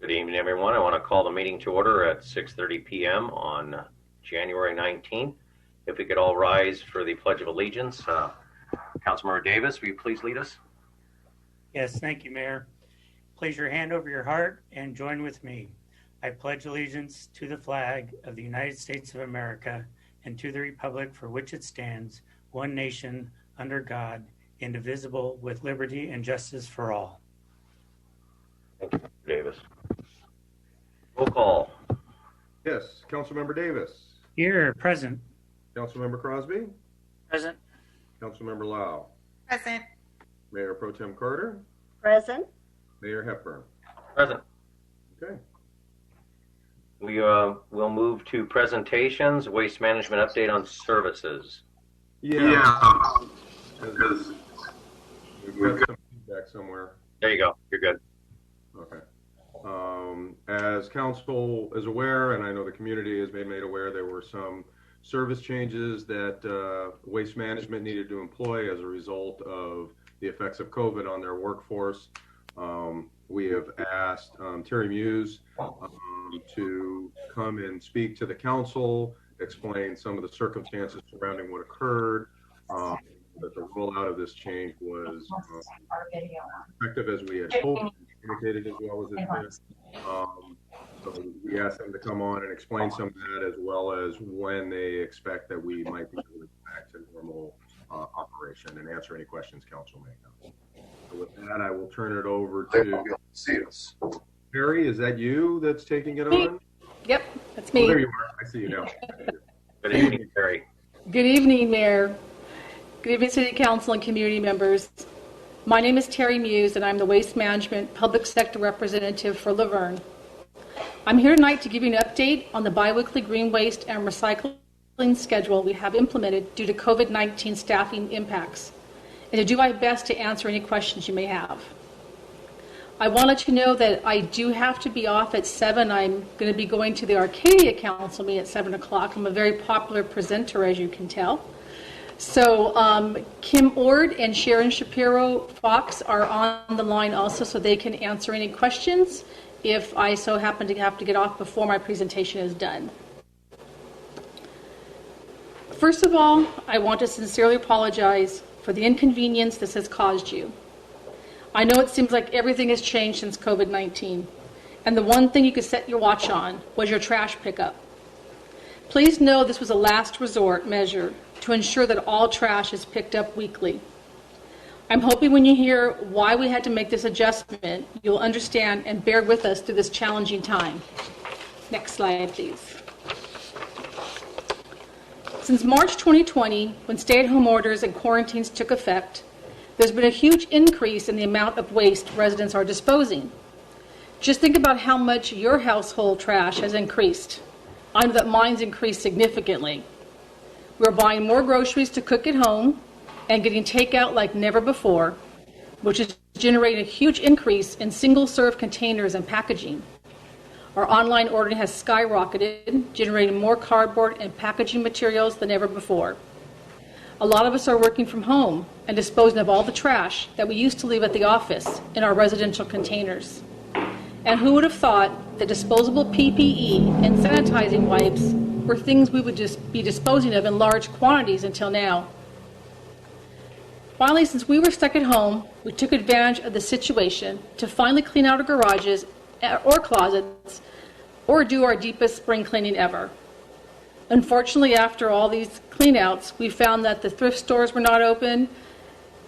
Good evening, everyone. I want to call the meeting to order at 6:30 p.m. on January 19th. If we could all rise for the Pledge of Allegiance. Councilmember Davis, will you please lead us? Yes, thank you, Mayor. Place your hand over your heart and join with me. I pledge allegiance to the flag of the United States of America and to the republic for which it stands, one nation, under God, indivisible, with liberty and justice for all. Thank you, Mr. Davis. Roll call. Yes, Councilmember Davis. Here, present. Councilmember Crosby. Present. Councilmember Lau. Present. Mayor Pro Tem Carter. Present. Mayor Hepburn. Present. Okay. We will move to presentations, waste management update on services. Yeah. Because we've got some feedback somewhere. There you go. You're good. Okay. As council is aware, and I know the community has been made aware, there were some service changes that waste management needed to employ as a result of the effects of COVID on their workforce. We have asked Terry Muse to come and speak to the council, explain some of the circumstances surrounding what occurred, that the rollout of this change was effective as we had hoped, communicated as well as it did. So we asked them to come on and explain some of that, as well as when they expect that we might be able to go back to normal operation and answer any questions council may have. So with that, I will turn it over to Perry. Is that you that's taking it on? Yep, that's me. Oh, there you are. I see you now. Good evening, Terry. Good evening, Mayor. Good evening, City Council and community members. My name is Terry Muse, and I'm the Waste Management Public Sector Representative for Verne. I'm here tonight to give you an update on the biweekly green waste and recycling schedule we have implemented due to COVID-19 staffing impacts, and to do my best to answer any questions you may have. I want to let you know that I do have to be off at 7. I'm going to be going to the Arcadia Council meeting at 7 o'clock. I'm a very popular presenter, as you can tell. So Kim Ord and Sharon Shapiro Fox are on the line also, so they can answer any questions if I so happen to have to get off before my presentation is done. First of all, I want to sincerely apologize for the inconvenience this has caused you. I know it seems like everything has changed since COVID-19, and the one thing you could set your watch on was your trash pickup. Please know this was a last resort measure to ensure that all trash is picked up weekly. I'm hoping when you hear why we had to make this adjustment, you'll understand and bear with us through this challenging time. Next slide, please. Since March 2020, when stay-at-home orders and quarantines took effect, there's been a huge increase in the amount of waste residents are disposing. Just think about how much your household trash has increased. I know that mine's increased significantly. We're buying more groceries to cook at home and getting takeout like never before, which is generating a huge increase in single-serve containers and packaging. Our online ordering has skyrocketed, generating more cardboard and packaging materials than ever before. A lot of us are working from home and disposing of all the trash that we used to leave at the office in our residential containers. And who would have thought that disposable PPE and sanitizing wipes were things we would just be disposing of in large quantities until now. Finally, since we were stuck at home, we took advantage of the situation to finally clean out our garages or closets or do our deepest spring cleaning ever. Unfortunately, after all these cleanouts, we found that the thrift stores were not open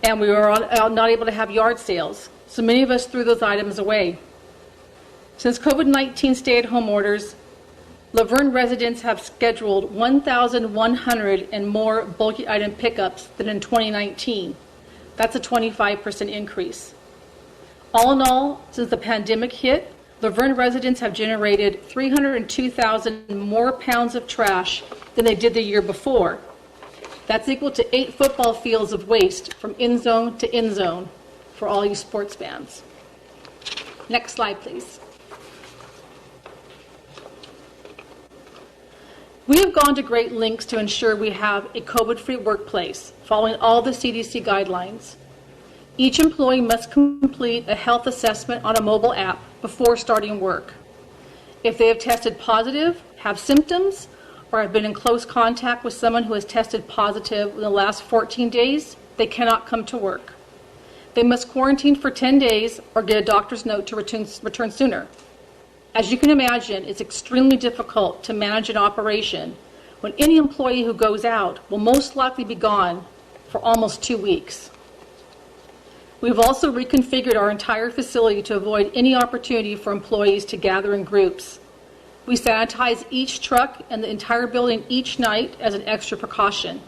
and we were not able to have yard sales. So many of us threw those items away. Since COVID-19 stay-at-home orders, Verne residents have scheduled 1,100 and more bulky item pickups than in 2019. That's a 25% increase. All in all, since the pandemic hit, Verne residents have generated 302,000 more pounds of trash than they did the year before. That's equal to 8 football fields of waste from end zone to end zone for all you sports fans. Next slide, please. We have gone to great lengths to ensure we have a COVID-free workplace, following all the CDC guidelines. Each employee must complete a health assessment on a mobile app before starting work. If they have tested positive, have symptoms, or have been in close contact with someone who has tested positive in the last 14 days, they cannot come to work. They must quarantine for 10 days or get a doctor's note to return sooner. As you can imagine, it's extremely difficult to manage an operation when any employee who goes out will most likely be gone for almost 2 weeks. We've also reconfigured our entire facility to avoid any opportunity for employees to gather in groups. We sanitize each truck and the entire building each night as an extra precaution.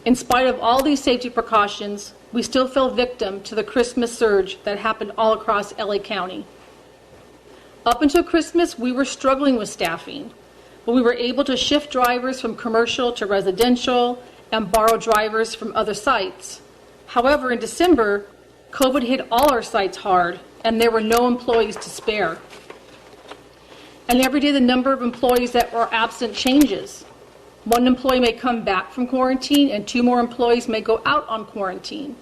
In spite of all these safety precautions, we still fell victim to the Christmas surge that happened all across LA County. Up until Christmas, we were struggling with staffing, but we were able to shift drivers from commercial to residential and borrow drivers from other sites. However, in December, COVID hit all our sites hard, and there were no employees to spare. And every day the number of employees that were absent changes. One employee may come back from quarantine, and 2 more employees may go out on quarantine.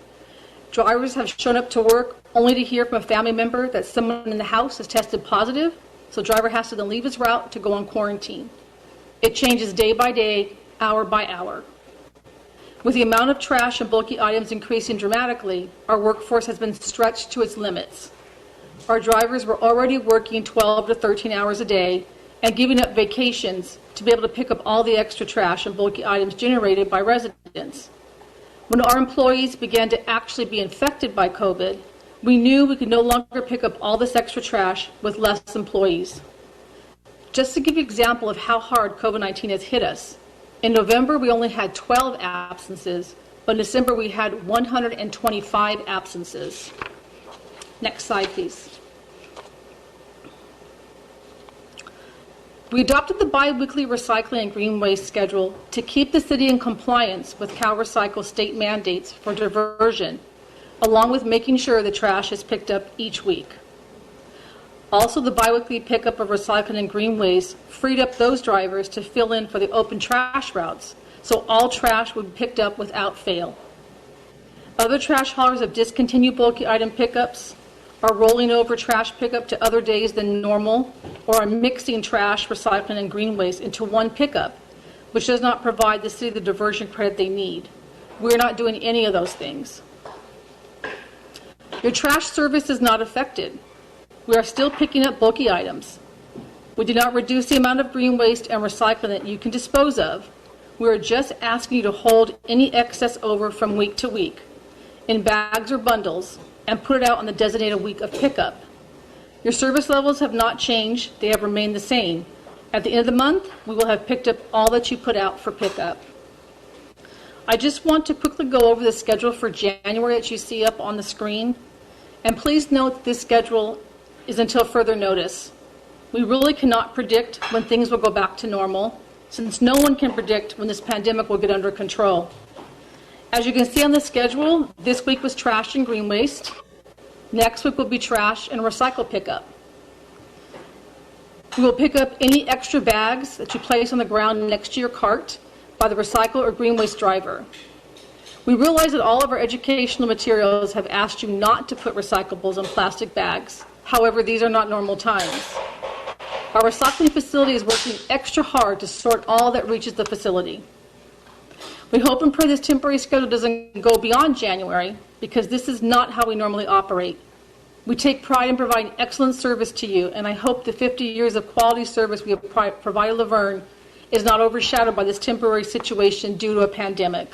Drivers have shown up to work only to hear from a family member that someone in the house has tested positive, so the driver has to then leave his route to go on quarantine. It changes day by day, hour by hour. With the amount of trash and bulky items increasing dramatically, our workforce has been stretched to its limits. Our drivers were already working 12 to 13 hours a day and giving up vacations to be able to pick up all the extra trash and bulky items generated by residents. When our employees began to actually be infected by COVID, we knew we could no longer pick up all this extra trash with less employees. Just to give you an example of how hard COVID-19 has hit us, in November we only had 12 absences, but in December we had 125 absences. Next slide, please. We adopted the bi-weekly recycling and green waste schedule to keep the city in compliance with CalRecycle state mandates for diversion, along with making sure the trash is picked up each week. Also, the bi-weekly pickup of recycling and green waste freed up those drivers to fill in for the open trash routes, so all trash would be picked up without fail. Other trash haulers have discontinued bulky item pickups, are rolling over trash pickup to other days than normal, or are mixing trash, recycling, and green waste into one pickup, which does not provide the city the diversion credit they need. We're not doing any of those things. Your trash service is not affected. We are still picking up bulky items. We did not reduce the amount of green waste and recycling that you can dispose of. We are just asking you to hold any excess over from week to week in bags or bundles and put it out on the designated week of pickup. Your service levels have not changed. They have remained the same. At the end of the month, we will have picked up all that you put out for pickup. I just want to quickly go over the schedule for January that you see up on the screen. And please note this schedule is until further notice. We really cannot predict when things will go back to normal, since no one can predict when this pandemic will get under control. As you can see on the schedule, this week was trash and green waste. Next week will be trash and recycle pickup. We will pick up any extra bags that you place on the ground next to your cart by the recycle or green waste driver. We realize that all of our educational materials have asked you not to put recyclables in plastic bags. However, these are not normal times. Our recycling facility is working extra hard to sort all that reaches the facility. We hope and pray this temporary schedule doesn't go beyond January, because this is not how we normally operate. We take pride in providing excellent service to you, and I hope the 50 years of quality service we have provided Laverne is not overshadowed by this temporary situation due to a pandemic.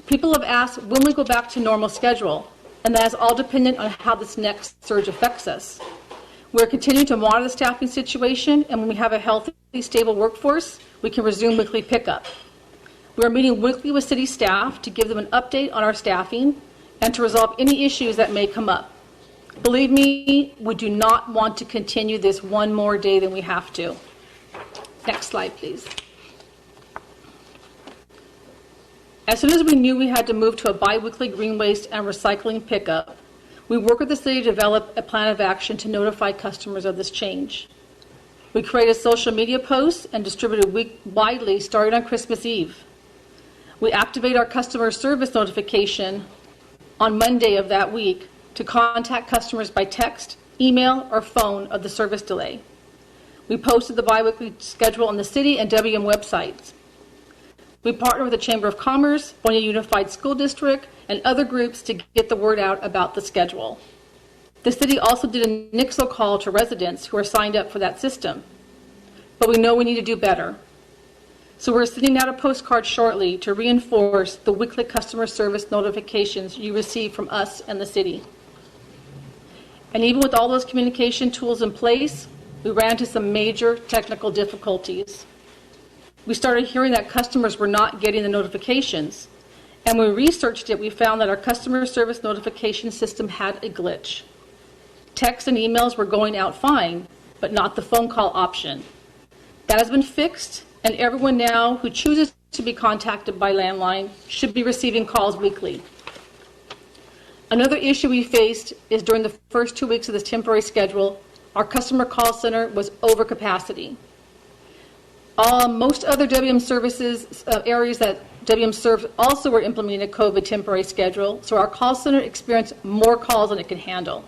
People have asked when we go back to normal schedule, and that is all dependent on how this next surge affects us. We're continuing to monitor the staffing situation, and when we have a healthy, stable workforce, we can resume weekly pickup. We are meeting weekly with city staff to give them an update on our staffing and to resolve any issues that may come up. Believe me, we do not want to continue this one more day than we have to. Next slide, please. As soon as we knew we had to move to a bi-weekly green waste and recycling pickup, we worked with the city to develop a plan of action to notify customers of this change. We created social media posts and distributed widely starting on Christmas Eve. We activate our customer service notification on Monday of that week to contact customers by text, email, or phone of the service delay. We posted the biweekly schedule on the city and WM websites. We partnered with the Chamber of Commerce, Bonia Unified School District, and other groups to get the word out about the schedule. The city also did a Nixle call to residents who are signed up for that system. But we know we need to do better. So we're sending out a postcard shortly to reinforce the weekly customer service notifications you receive from us and the city. And even with all those communication tools in place, we ran into some major technical difficulties. We started hearing that customers were not getting the notifications. And when we researched it, we found that our customer service notification system had a glitch. Texts and emails were going out fine, but not the phone call option. That has been fixed, and everyone now who chooses to be contacted by landline should be receiving calls weekly. Another issue we faced is during the first 2 weeks of this temporary schedule, our customer call center was over capacity. Most other WM services areas that WM serves also were implementing a COVID temporary schedule, so our call center experienced more calls than it could handle.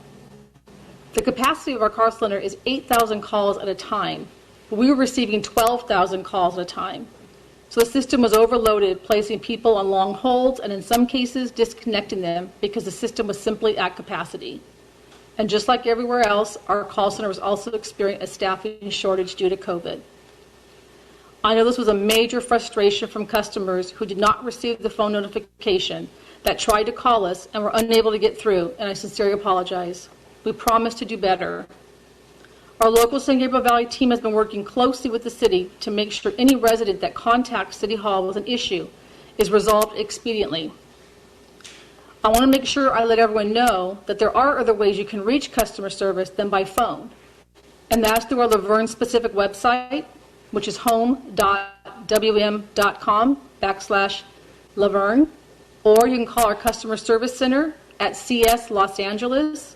The capacity of our call center is 8,000 calls at a time, but we were receiving 12,000 calls at a time. So the system was overloaded, placing people on long holds and in some cases disconnecting them because the system was simply at capacity. And just like everywhere else, our call center was also experiencing a staffing shortage due to COVID. I know this was a major frustration from customers who did not receive the phone notification that tried to call us and were unable to get through, and I sincerely apologize. We promise to do better. Our local San Gabriel Valley team has been working closely with the city to make sure any resident that contacts City Hall with an issue is resolved expediently. I want to make sure I let everyone know that there are other ways you can reach customer service than by phone, and that's through our Laverne specific website, which is home.wm.com/Laverne, or you can call our customer service center at CS Los Angeles.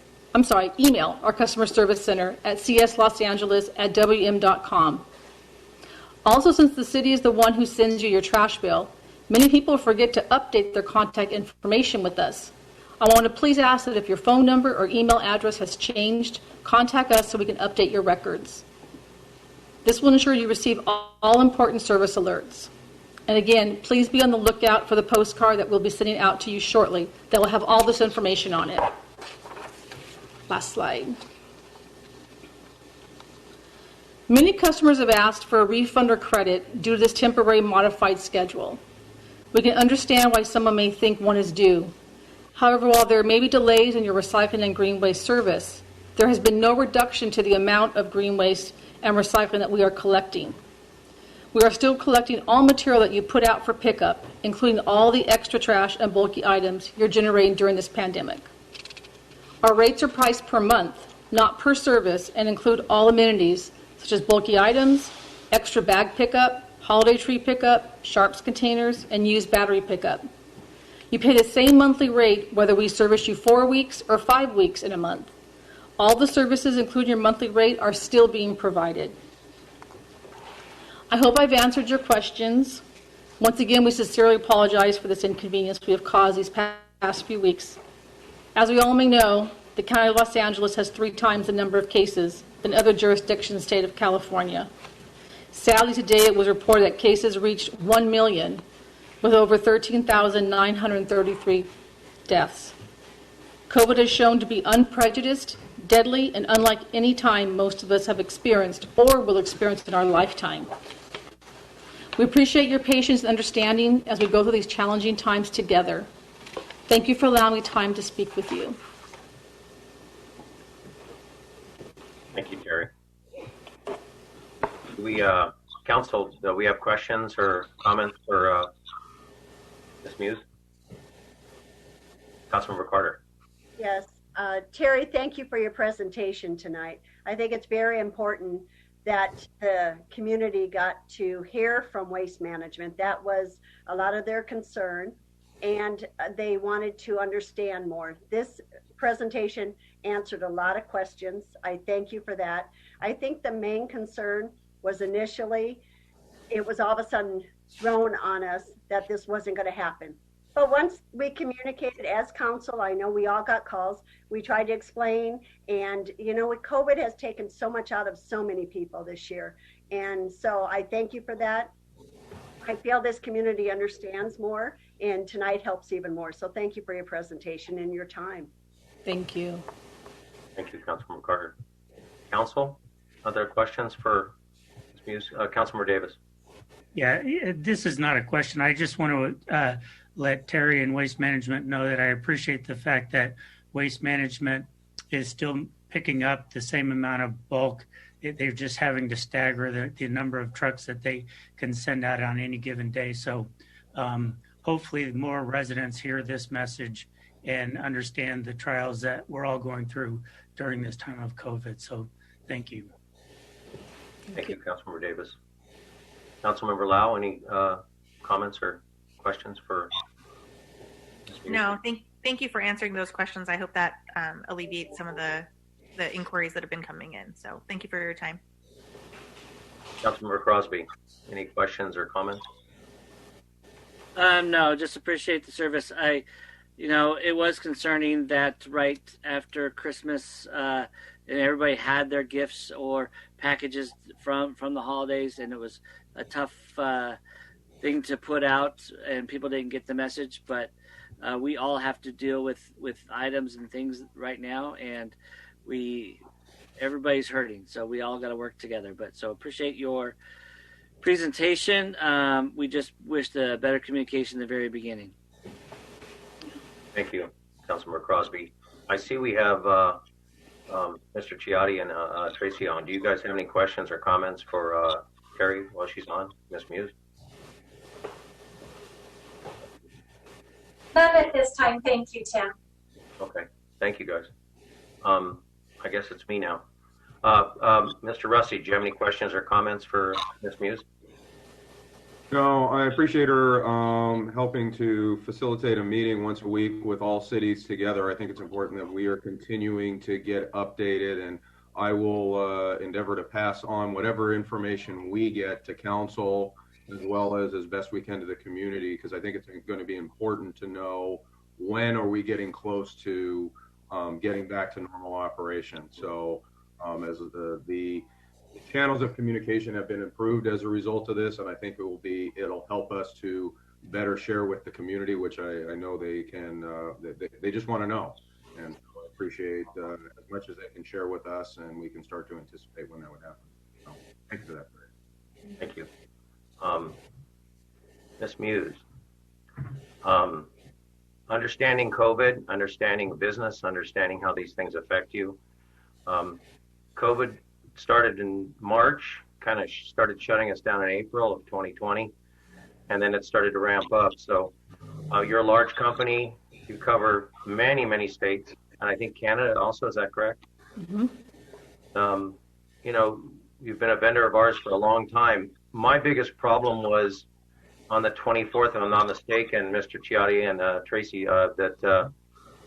Email our customer service center at cslosangeles@wm.com. Also, since the city is the one who sends you your trash bill, many people forget to update their contact information with us. I want to please ask that if your phone number or email address has changed, contact us so we can update your records. This will ensure you receive all important service alerts. And again, please be on the lookout for the postcard that we'll be sending out to you shortly that will have all this information on it. Last slide. Many customers have asked for a refund or credit due to this temporary modified schedule. We can understand why someone may think one is due. However, while there may be delays in your recycling and green waste service, there has been no reduction to the amount of green waste and recycling that we are collecting. We are still collecting all material that you put out for pickup, including all the extra trash and bulky items you're generating during this pandemic. Our rates are priced per month, not per service, and include all amenities such as bulky items, extra bag pickup, holiday tree pickup, sharps containers, and used battery pickup. You pay the same monthly rate whether we service you 4 weeks or 5 weeks in a month. All the services, including your monthly rate, are still being provided. I hope I've answered your questions. Once again, we sincerely apologize for this inconvenience we have caused these past few weeks. As we all may know, the County of Los Angeles has 3 times the number of cases than other jurisdictions in the state of California. Sadly, today it was reported that cases reached 1 million, with over 13,933 deaths. COVID has shown to be unprejudiced, deadly, and unlike any time most of us have experienced or will experience in our lifetime. We appreciate your patience and understanding as we go through these challenging times together. Thank you for allowing me time to speak with you. Thank you, Terry. Council, do we have questions or comments for Ms. Muse? Councilmember Carter. Yes. Terry, thank you for your presentation tonight. I think it's very important that the community got to hear from Waste Management. That was a lot of their concern, and they wanted to understand more. This presentation answered a lot of questions. I thank you for that. I think the main concern was initially, it was all of a sudden thrown on us that this wasn't going to happen. But once we communicated as council, I know we all got calls. We tried to explain, and with COVID has taken so much out of so many people this year. And so I thank you for that. I feel this community understands more, and tonight helps even more. So thank you for your presentation and your time. Thank you. Thank you, Councilmember Carter. Council, other questions for Ms. Muse? Councilmember Davis. Yeah, this is not a question. I just want to let Terry and Waste Management know that I appreciate the fact that Waste Management is still picking up the same amount of bulk. They're just having to stagger the number of trucks that they can send out on any given day. So hopefully more residents hear this message and understand the trials that we're all going through during this time of COVID. So thank you. Thank you, Councilmember Davis. Councilmember Lau, any comments or questions for Ms. Muse? No, thank you for answering those questions. I hope that alleviates some of the inquiries that have been coming in. So thank you for your time. Councilmember Crosby, any questions or comments? No, just appreciate the service. It was concerning that right after Christmas, and everybody had their gifts or packages from the holidays, and it was a tough thing to put out, and people didn't get the message. But we all have to deal with items and things right now, and everybody's hurting, so we all got to work together. But so appreciate your presentation. We just wished a better communication at the very beginning. Thank you, Councilmember Crosby. I see we have Mr. Ciotti and Tracy on. Do you guys have any questions or comments for Terry while she's on? Ms. Muse? None at this time. Thank you, Tim. Okay. Thank you, guys. I guess it's me now. Mr. Rusty, do you have any questions or comments for Ms. Muse? No, I appreciate her helping to facilitate a meeting once a week with all cities together. I think it's important that we are continuing to get updated, and I will endeavor to pass on whatever information we get to council as well as best we can to the community, because I think it's going to be important to know when are we getting close to getting back to normal operation. So as the channels of communication have been improved as a result of this, and I think it'll help us to better share with the community, which I know they can, they just want to know. And I appreciate as much as they can share with us, and we can start to anticipate when that would happen. So thank you for that. Thank you. Ms. Muse, understanding COVID, understanding business, understanding how these things affect you. COVID started in March, kind of started shutting us down in April of 2020, and then it started to ramp up. So you're a large company, you cover many, many states, and I think Canada also, is that correct? Mm-hmm. You've been a vendor of ours for a long time. My biggest problem was on the 24th, if I'm not mistaken, Mr. Ciotti and Tracy, that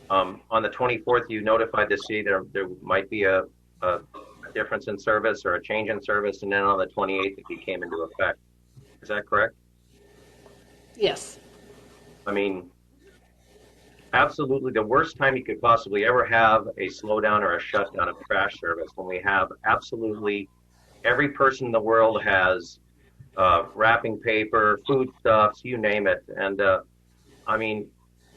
on the 24th you notified the city there might be a difference in service or a change in service, and then on the 28th it came into effect. Is that correct? Yes. I mean, absolutely the worst time you could possibly ever have a slowdown or a shutdown of trash service, when we have absolutely every person in the world has wrapping paper, foodstuffs, you name it. And I mean,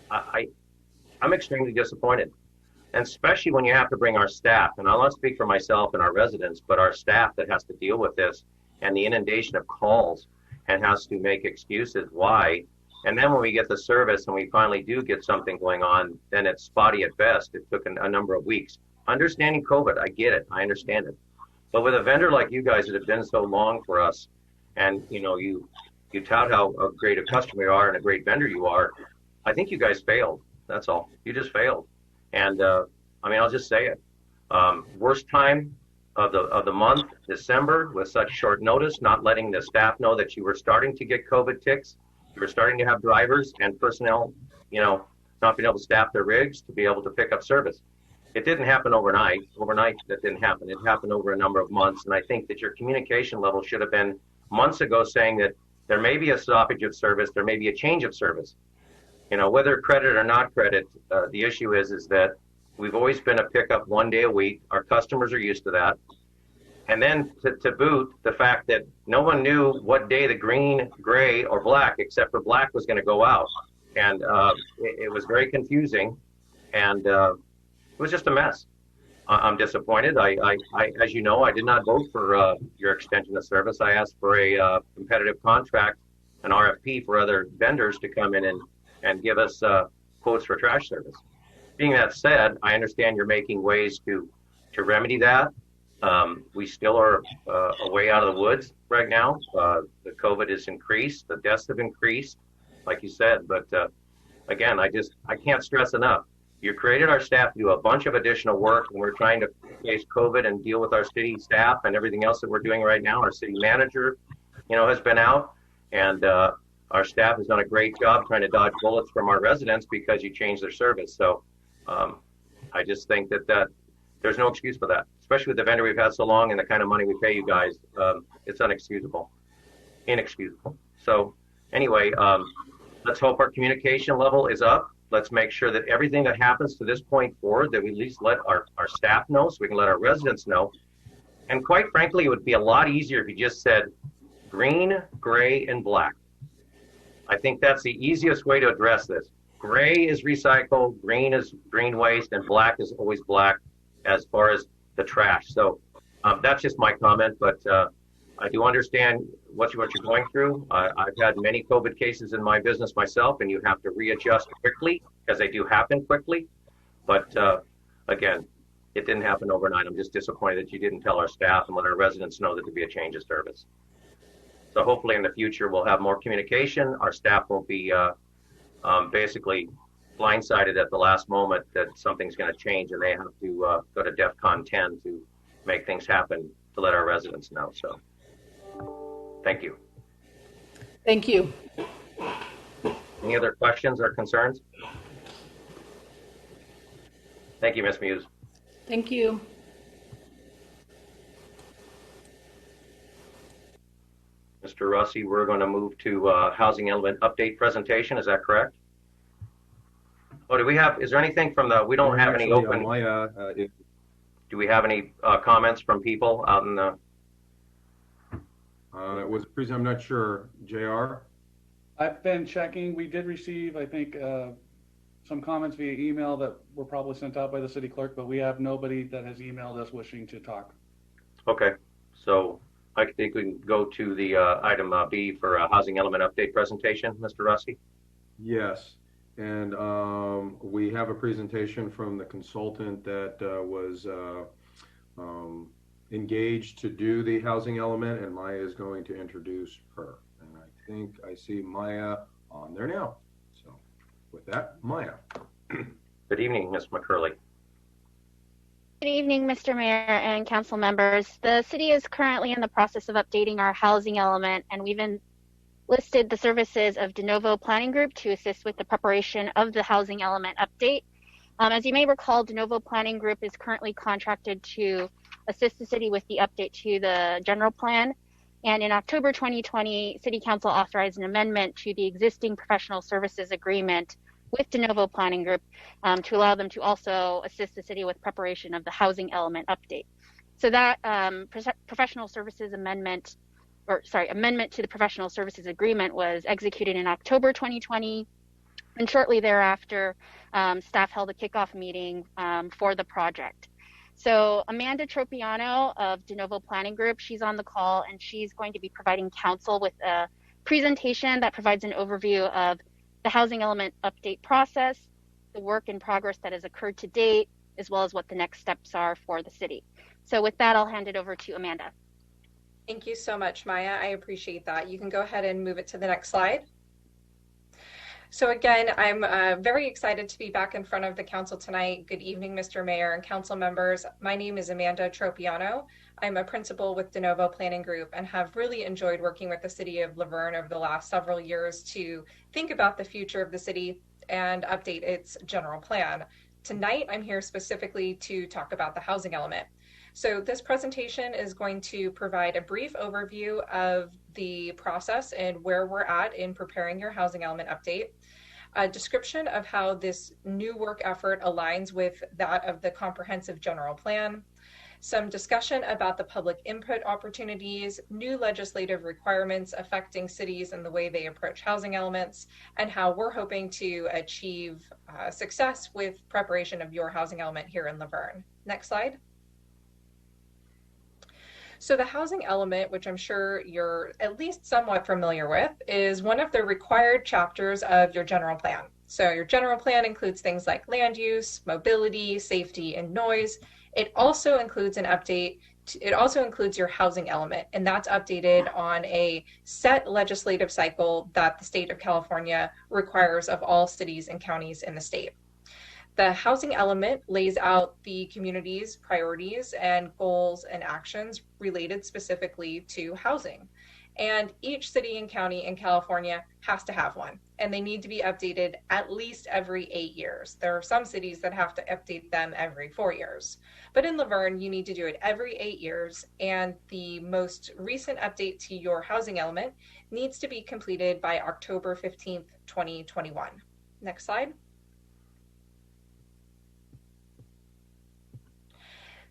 I'm extremely disappointed. And especially when you have to bring our staff, and I'll not speak for myself and our residents, but our staff that has to deal with this and the inundation of calls and has to make excuses why. And then when we get the service and we finally do get something going on, then it's spotty at best. It took a number of weeks. Understanding COVID, I get it, I understand it. But with a vendor like you guys that have been so long for us, and you tout how great a customer you are and a great vendor you are, I think you guys failed. That's all. You just failed. And I'll just say it. Worst time of the month, December, with such short notice, not letting the staff know that you were starting to get COVID ticks. You were starting to have drivers and personnel, not being able to staff their rigs to be able to pick up service. It didn't happen overnight. Overnight, that didn't happen. It happened over a number of months. And I think that your communication level should have been months ago saying that there may be a stoppage of service, there may be a change of service. You know, whether credit or not credit, the issue is that we've always been a pickup 1 day a week. Our customers are used to that. And then to boot, the fact that no one knew what day the green, gray, or black, except for black, was going to go out. And it was very confusing. And it was just a mess. I'm disappointed. I, as you know, I did not vote for your extension of service. I asked for a competitive contract, an RFP for other vendors to come in and give us quotes for trash service. Being that said, I understand you're making ways to remedy that. We still are a way out of the woods right now. The COVID has increased, the deaths have increased, like you said. But again, I can't stress enough. You created our staff to do a bunch of additional work, and we're trying to face COVID and deal with our city staff and everything else that we're doing right now. Our city manager, has been out, and our staff has done a great job trying to dodge bullets from our residents because you changed their service. So I just think that there's no excuse for that, especially with the vendor we've had so long and the kind of money we pay you guys. It's inexcusable. So anyway, let's hope our communication level is up. Let's make sure that everything that happens to this point forward, that we at least let our staff know so we can let our residents know. And quite frankly, it would be a lot easier if you just said green, gray, and black. I think that's the easiest way to address this. Gray is recycle, green is green waste, and black is always black as far as the trash. So that's just my comment, but I do understand what you're going through. I've had many COVID cases in my business myself, and you have to readjust quickly because they do happen quickly. But again, it didn't happen overnight. I'm just disappointed that you didn't tell our staff and let our residents know that there'd be a change of service. So hopefully in the future, we'll have more communication. Our staff won't be basically blindsided at the last moment that something's going to change and they have to go to DEFCON 10 to make things happen to let our residents know. So thank you. Thank you. Any other questions or concerns? Thank you, Ms. Muse. Thank you. Mr. Rossi, we're going to move to housing element update presentation. Is that correct? Oh, is there anything from we don't have any open. Do we have any comments from people out in the? It was I'm not sure. JR? I've been checking. We did receive, I think, some comments via email that were probably sent out by the city clerk, but we have nobody that has emailed us wishing to talk. Okay, so I think we can go to the item B for a housing element update presentation, Mr. Rossi. Yes, and we have a presentation from the consultant that was engaged to do the housing element, and Maya is going to introduce her. And I think I see Maya on there now. So with that, Maya. Good evening, Ms. McCurley. Good evening, Mr. Mayor and council members. The city is currently in the process of updating our housing element, and we've enlisted the services of De Novo Planning Group to assist with the preparation of the housing element update. As you may recall, De Novo Planning Group is currently contracted to assist the city with the update to the general plan. And in October 2020, City Council authorized an amendment to the existing professional services agreement with De Novo Planning Group to allow them to also assist the city with preparation of the housing element update. So that professional services amendment to the professional services agreement was executed in October 2020. And shortly thereafter, staff held a kickoff meeting for the project. So Amanda Tropiano of De Novo Planning Group, she's on the call, and she's going to be providing council with a presentation that provides an overview of the housing element update process, the work in progress that has occurred to date, as well as what the next steps are for the city. So with that, I'll hand it over to Amanda. Thank you so much, Maya. I appreciate that. You can go ahead and move it to the next slide. So again, I'm very excited to be back in front of the council tonight. Good evening, Mr. Mayor and council members. My name is Amanda Tropiano. I'm a principal with De Novo Planning Group and have really enjoyed working with the city of La Verne over the last several years to think about the future of the city and update its general plan. Tonight, I'm here specifically to talk about the housing element. So this presentation is going to provide a brief overview of the process and where we're at in preparing your housing element update. a description of how this new work effort aligns with that of the comprehensive general plan, some discussion about the public input opportunities, new legislative requirements affecting cities and the way they approach housing elements, and how we're hoping to achieve success with preparation of your housing element here in Laverne. Next slide. So the housing element, which I'm sure you're at least somewhat familiar with, is one of the required chapters of your general plan. So your general plan includes things like land use, mobility, safety, and noise. It also includes an update. It also includes your housing element, and that's updated on a set legislative cycle that the state of California requires of all cities and counties in the state. The housing element lays out the community's priorities and goals and actions related specifically to housing. And each city and county in California has to have one, and they need to be updated at least every 8 years. There are some cities that have to update them every 4 years. But in Laverne, you need to do it every 8 years, and the most recent update to your housing element needs to be completed by October 15th, 2021. Next slide.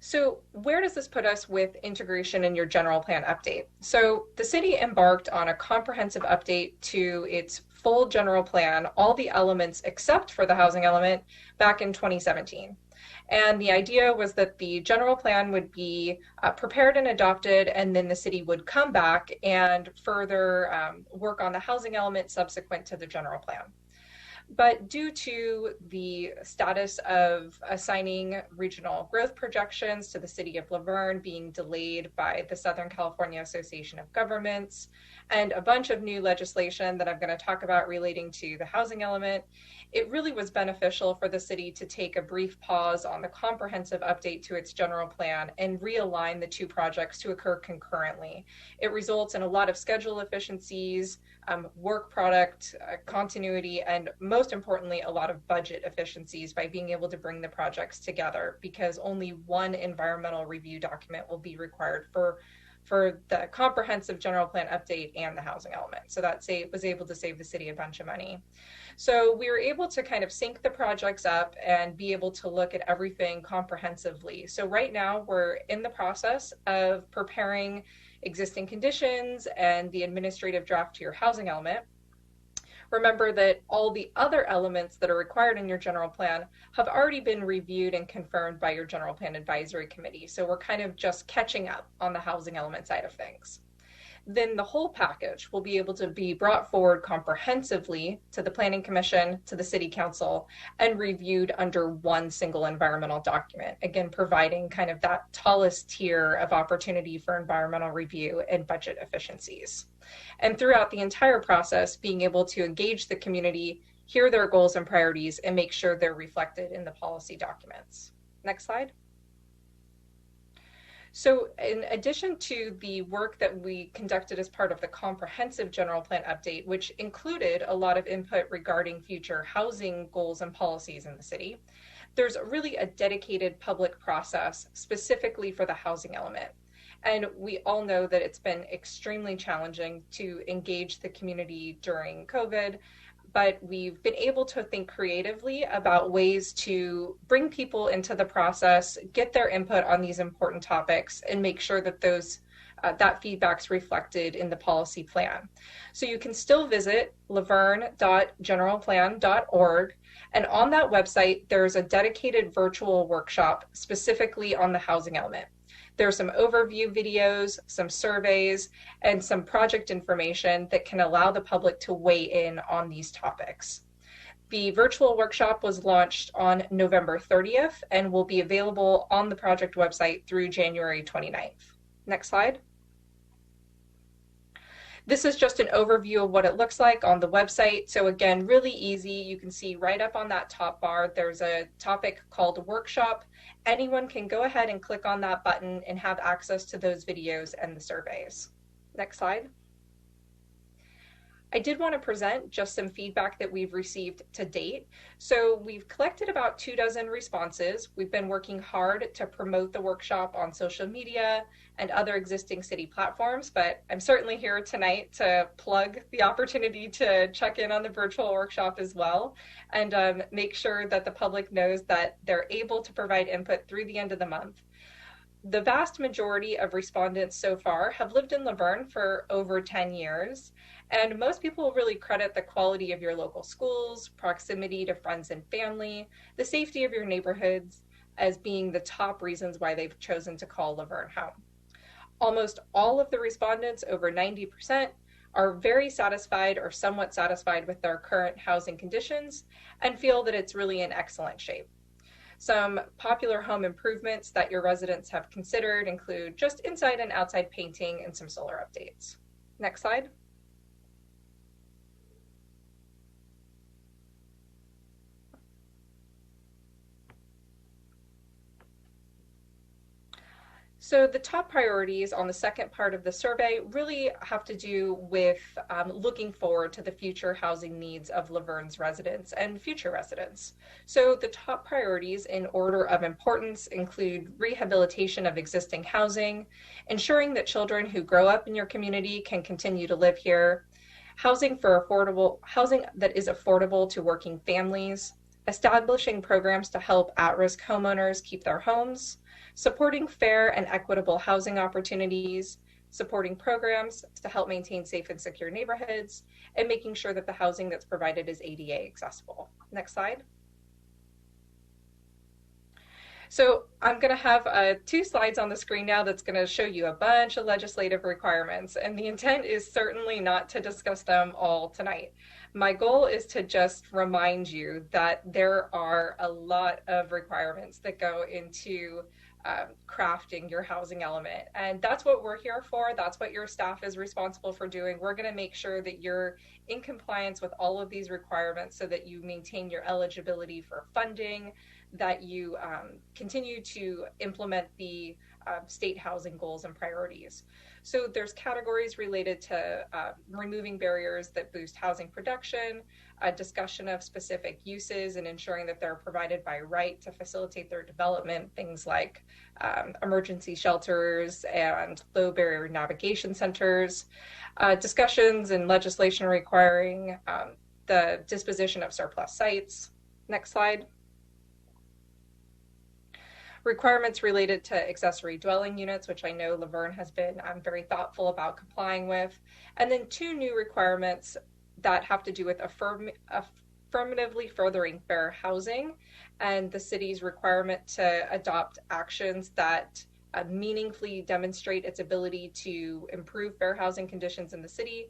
So where does this put us with integration in your general plan update? So the city embarked on a comprehensive update to its full general plan, all the elements except for the housing element, back in 2017. And the idea was that the general plan would be prepared and adopted, and then the city would come back and further work on the housing element subsequent to the general plan. But due to the status of assigning regional growth projections to the city of Laverne being delayed by the Southern California Association of Governments, and a bunch of new legislation that I'm going to talk about relating to the housing element, it really was beneficial for the city to take a brief pause on the comprehensive update to its general plan and realign the two projects to occur concurrently. It results in a lot of schedule efficiencies, work product continuity, and most importantly, a lot of budget efficiencies by being able to bring the projects together, because only one environmental review document will be required for the comprehensive general plan update and the housing element. So that was able to save the city a bunch of money. So we were able to kind of sync the projects up and be able to look at everything comprehensively. So right now we're in the process of preparing existing conditions and the administrative draft to your housing element. Remember that all the other elements that are required in your general plan have already been reviewed and confirmed by your general plan advisory committee. So we're kind of just catching up on the housing element side of things. Then the whole package will be able to be brought forward comprehensively to the Planning Commission, to the City Council, and reviewed under one single environmental document, again, providing kind of that tallest tier of opportunity for environmental review and budget efficiencies. And throughout the entire process, being able to engage the community, hear their goals and priorities, and make sure they're reflected in the policy documents. Next slide. So in addition to the work that we conducted as part of the comprehensive general plan update, which included a lot of input regarding future housing goals and policies in the city, there's really a dedicated public process specifically for the housing element. And we all know that it's been extremely challenging to engage the community during COVID, but we've been able to think creatively about ways to bring people into the process, get their input on these important topics, and make sure that that feedback's reflected in the policy plan. So you can still visit laverne.generalplan.org, and on that website, there's a dedicated virtual workshop specifically on the housing element. There's some overview videos, some surveys, and some project information that can allow the public to weigh in on these topics. The virtual workshop was launched on November 30th and will be available on the project website through January 29th. Next slide. This is just an overview of what it looks like on the website. So again, really easy. You can see right up on that top bar, there's a topic called Workshop. Anyone can go ahead and click on that button and have access to those videos and the surveys. Next slide. I did want to present just some feedback that we've received to date. So we've collected about 24 responses. We've been working hard to promote the workshop on social media and other existing city platforms, but I'm certainly here tonight to plug the opportunity to check in on the virtual workshop as well, and make sure that the public knows that they're able to provide input through the end of the month. The vast majority of respondents so far have lived in Laverne for over 10 years, and most people really credit the quality of your local schools, proximity to friends and family, the safety of your neighborhoods as being the top reasons why they've chosen to call Laverne home. Almost all of the respondents, over 90%, are very satisfied or somewhat satisfied with their current housing conditions and feel that it's really in excellent shape. Some popular home improvements that your residents have considered include just inside and outside painting and some solar updates. Next slide. So the top priorities on the second part of the survey really have to do with looking forward to the future housing needs of Laverne's residents and future residents. So the top priorities in order of importance include rehabilitation of existing housing, ensuring that children who grow up in your community can continue to live here, housing that is affordable to working families, establishing programs to help at-risk homeowners keep their homes, supporting fair and equitable housing opportunities, supporting programs to help maintain safe and secure neighborhoods, and making sure that the housing that's provided is ADA accessible. Next slide. So I'm going to have 2 slides on the screen now that's going to show you a bunch of legislative requirements, and the intent is certainly not to discuss them all tonight. My goal is to just remind you that there are a lot of requirements that go into crafting your housing element, and that's what we're here for. That's what your staff is responsible for doing. We're going to make sure that you're in compliance with all of these requirements so that you maintain your eligibility for funding, that you continue to implement the state housing goals and priorities. So there's categories related to removing barriers that boost housing production, a discussion of specific uses and ensuring that they're provided by right to facilitate their development, things like emergency shelters and low barrier navigation centers, discussions and legislation requiring the disposition of surplus sites. Next slide. Requirements related to accessory dwelling units, which I know Laverne has been very thoughtful about complying with. And then 2 new requirements that have to do with affirmatively furthering fair housing and the city's requirement to adopt actions that meaningfully demonstrate its ability to improve fair housing conditions in the city.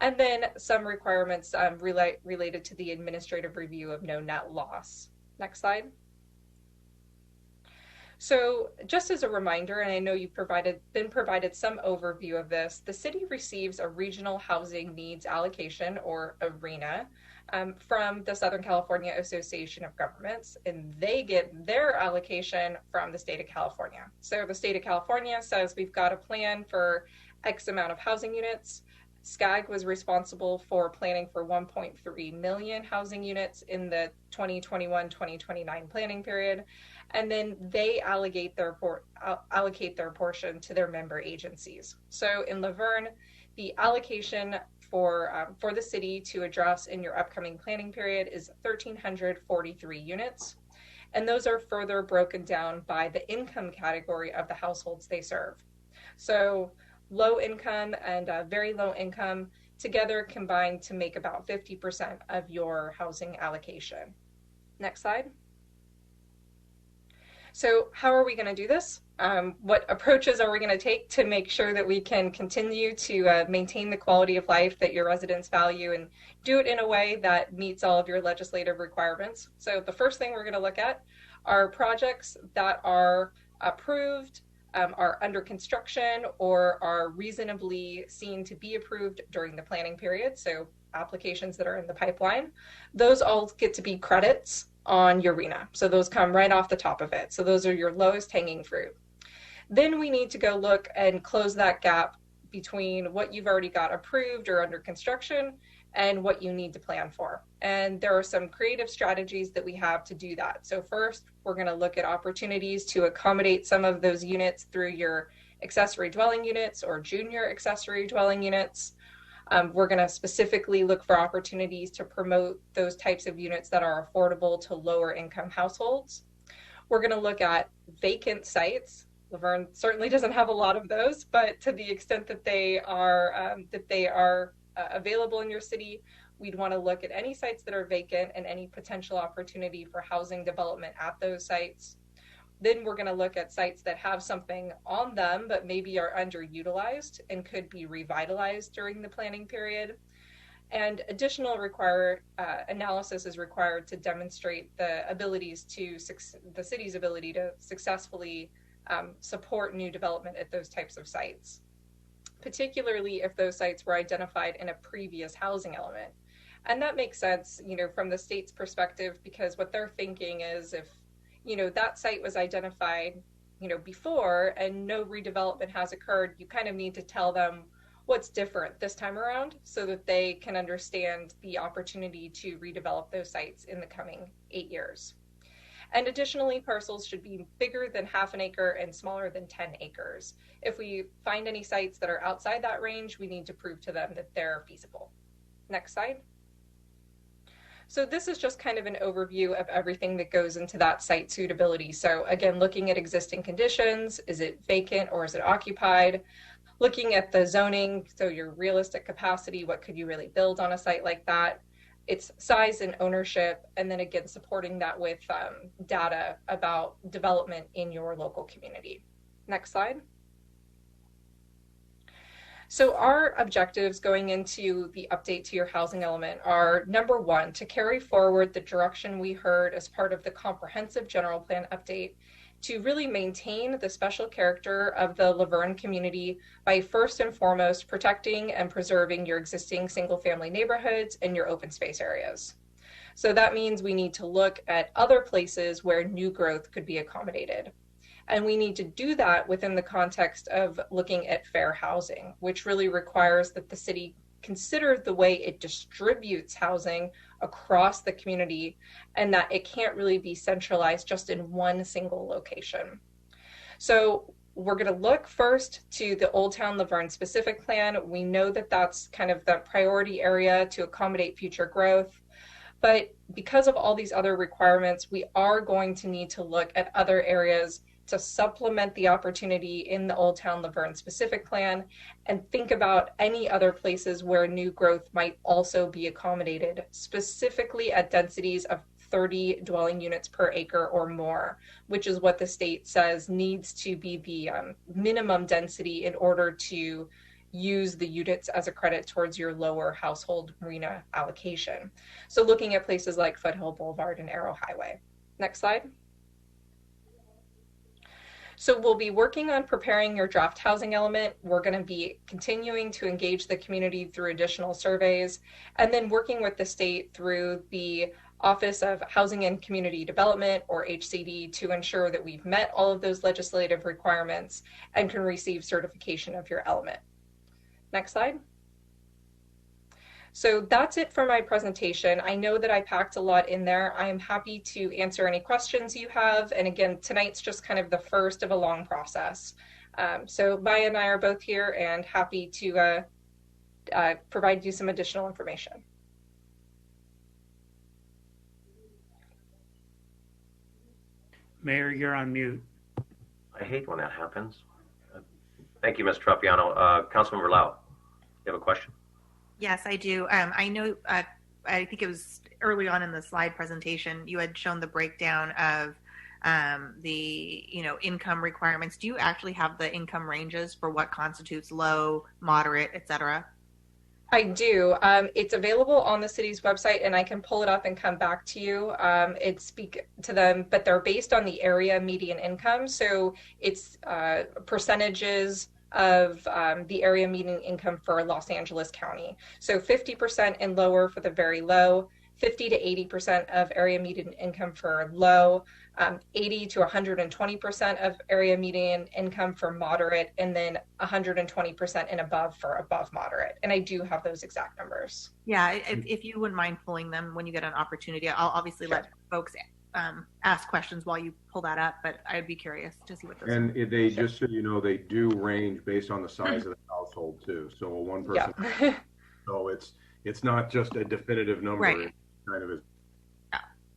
And then some requirements related to the administrative review of no net loss. Next slide. So just as a reminder, and I know you've been provided some overview of this, the city receives a Regional Housing Needs Allocation, or ARENA, from the Southern California Association of Governments, and they get their allocation from the state of California. So the state of California says we've got a plan for X amount of housing units. SCAG was responsible for planning for 1.3 million housing units in the 2021-2029 planning period, and then they allocate their portion to their member agencies. So in Laverne, the allocation for the city to address in your upcoming planning period is 1,343 units, and those are further broken down by the income category of the households they serve. So low income and very low income together combine to make about 50% of your housing allocation. Next slide. So how are we going to do this? What approaches are we going to take to make sure that we can continue to maintain the quality of life that your residents value and do it in a way that meets all of your legislative requirements? So the first thing we're going to look at are projects that are approved, are under construction, or are reasonably seen to be approved during the planning period. So applications that are in the pipeline, those all get to be credits on your RENA. So those come right off the top of it. So those are your lowest hanging fruit. Then we need to go look and close that gap between what you've already got approved or under construction and what you need to plan for. And there are some creative strategies that we have to do that. So first, we're going to look at opportunities to accommodate some of those units through your accessory dwelling units or junior accessory dwelling units. We're going to specifically look for opportunities to promote those types of units that are affordable to lower income households. We're going to look at vacant sites. Laverne certainly doesn't have a lot of those, but to the extent that they are available in your city, we'd want to look at any sites that are vacant and any potential opportunity for housing development at those sites. Then we're going to look at sites that have something on them, but maybe are underutilized and could be revitalized during the planning period. And additional analysis is required to demonstrate the city's ability to successfully support new development at those types of sites, particularly if those sites were identified in a previous housing element. And that makes sense, from the state's perspective, because what they're thinking is if, that site was identified, before and no redevelopment has occurred, you kind of need to tell them what's different this time around so that they can understand the opportunity to redevelop those sites in the coming 8 years. And additionally, parcels should be bigger than ½ an acre and smaller than 10 acres. If we find any sites that are outside that range, we need to prove to them that they're feasible. Next slide. So this is just kind of an overview of everything that goes into that site suitability. So again, looking at existing conditions, is it vacant or is it occupied? Looking at the zoning, so your realistic capacity, what could you really build on a site like that? Its size and ownership, and then again, supporting that with data about development in your local community. Next slide. So our objectives going into the update to your housing element are, number one, to carry forward the direction we heard as part of the comprehensive general plan update to really maintain the special character of the Laverne community by first and foremost protecting and preserving your existing single-family neighborhoods and your open space areas. So that means we need to look at other places where new growth could be accommodated. And we need to do that within the context of looking at fair housing, which really requires that the city consider the way it distributes housing across the community and that it can't really be centralized just in one single location. So we're going to look first to the Old Town Laverne specific plan. We know that that's kind of the priority area to accommodate future growth. But because of all these other requirements, we are going to need to look at other areas to supplement the opportunity in the Old Town Laverne specific plan and think about any other places where new growth might also be accommodated, specifically at densities of 30 dwelling units per acre or more, which is what the state says needs to be the minimum density in order to use the units as a credit towards your lower household marina allocation. So looking at places like Foothill Boulevard and Arrow Highway. Next slide. So we'll be working on preparing your draft housing element. We're going to be continuing to engage the community through additional surveys, and then working with the state through the Office of Housing and Community Development, or HCD, to ensure that we've met all of those legislative requirements and can receive certification of your element. Next slide. So that's it for my presentation. I know that I packed a lot in there. I am happy to answer any questions you have. And again, tonight's just kind of the first of a long process. So Maya and I are both here and happy to provide you some additional information. Mayor, you're on mute. I hate when that happens. Thank you, Ms. Tropiano. Councilmember Lau, you have a question? Yes, I do. I know, I think it was early on in the slide presentation, you had shown the breakdown of the, income requirements. Do you actually have the income ranges for what constitutes low, moderate, et cetera? I do. It's available on the city's website, and I can pull it up and come back to you. It speak to them, but they're based on the area median income. So it's percentages of the area median income for Los Angeles County. So 50% and lower for the very low, 50 to 80% of area median income for low, 80 to 120% of area median income for moderate, and then 120% and above for above moderate. And I do have those exact numbers. Yeah, if you wouldn't mind pulling them when you get an opportunity, I'll obviously let folks ask questions while you pull that up, but I'd be curious to see what those And are. they, just so you know, they do range based on the size of the household too. So a one person, Yeah. so it's not just a definitive number. Right. It kind of is.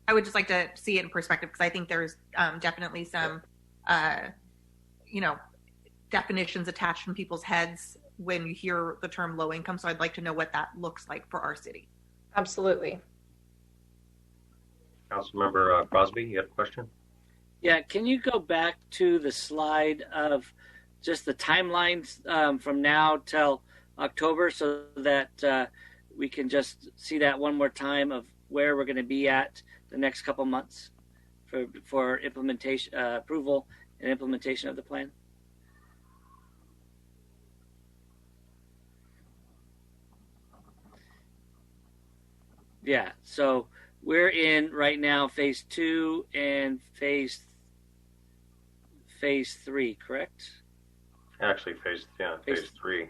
I would just like to see it in perspective because I think there's definitely some, definitions attached in people's heads when you hear the term low income. So I'd like to know what that looks like for our city. Absolutely. Councilmember Crosby, you have a question? Yeah, can you go back to the slide of just the timelines from now till October so that we can just see that one more time of where we're going to be at the next couple months for implementation, approval and implementation of the plan? Yeah, so we're in right now phase 2 and phase 3, correct? Actually, phase 3.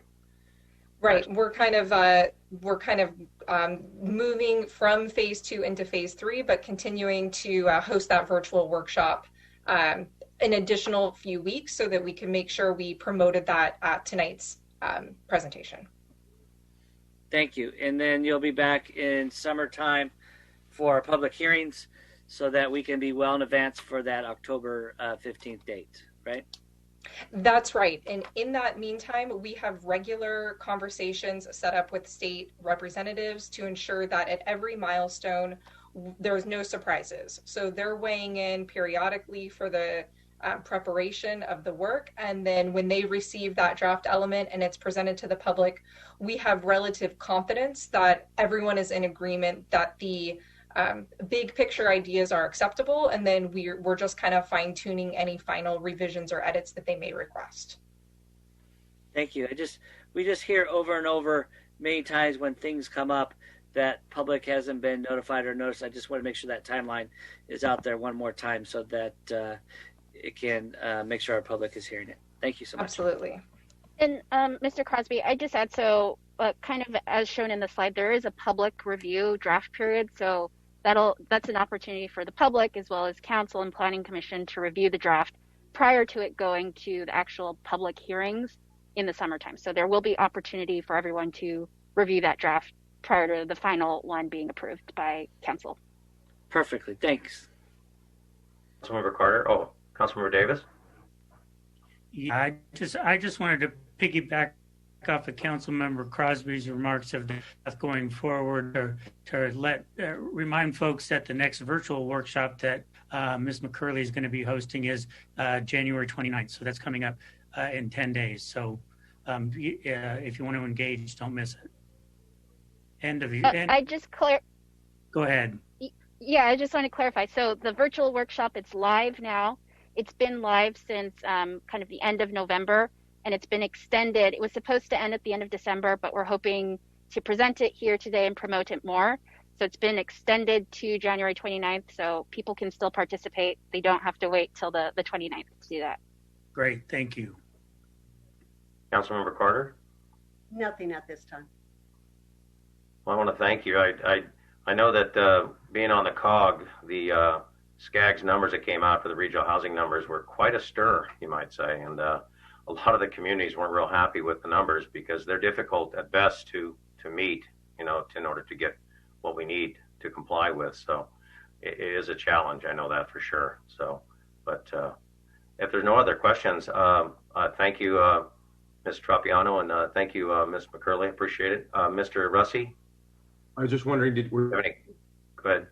Right. We're kind of moving from phase 2 into phase 3, but continuing to host that virtual workshop an additional few weeks so that we can make sure we promoted that at tonight's presentation. Thank you. And then you'll be back in summertime for public hearings so that we can be well in advance for that October 15th date, right? That's right. And in that meantime, we have regular conversations set up with state representatives to ensure that at every milestone, there's no surprises. So they're weighing in periodically for the preparation of the work. And then when they receive that draft element and it's presented to the public, we have relative confidence that everyone is in agreement that the big picture ideas are acceptable, and then we're just kind of fine tuning any final revisions or edits that they may request. Thank you. We just hear over and over many times when things come up that public hasn't been notified or noticed. I just want to make sure that timeline is out there one more time so that it can make sure our public is hearing it. Thank you so much. Absolutely. And Mr. Crosby, I just add, so kind of as shown in the slide, there is a public review draft period. So that's an opportunity for the public as well as council and planning commission to review the draft prior to it going to the actual public hearings in the summertime. So there will be opportunity for everyone to review that draft prior to the final one being approved by council. Perfectly. Thanks. Councilmember Carter. Oh, Councilmember Davis. Yeah, I just wanted to piggyback off of Councilmember Crosby's remarks of the going forward to remind folks that the next virtual workshop that Ms. McCurley is going to be hosting is January 29th. So that's coming up in 10 days. So if you want to engage, don't miss it. Go ahead. Yeah, I just want to clarify. So the virtual workshop, it's live now. It's been live since kind of the end of November, and it's been extended. It was supposed to end at the end of December, but we're hoping to present it here today and promote it more. So it's been extended to January 29th, so people can still participate. They don't have to wait till the 29th to do that. Great, thank you. Councilmember Carter? Nothing at this time. Well, I want to thank you. I know that being on the COG, the SCAG's numbers that came out for the regional housing numbers were quite a stir, you might say. And a lot of the communities weren't real happy with the numbers because they're difficult at best to meet, in order to get what we need to comply with. So it is a challenge. I know that for sure. So, but if there's no other questions, thank you, Ms. Tropiano, and thank you, Ms. McCurley. Appreciate it. Mr. Russi? I was just wondering, go ahead.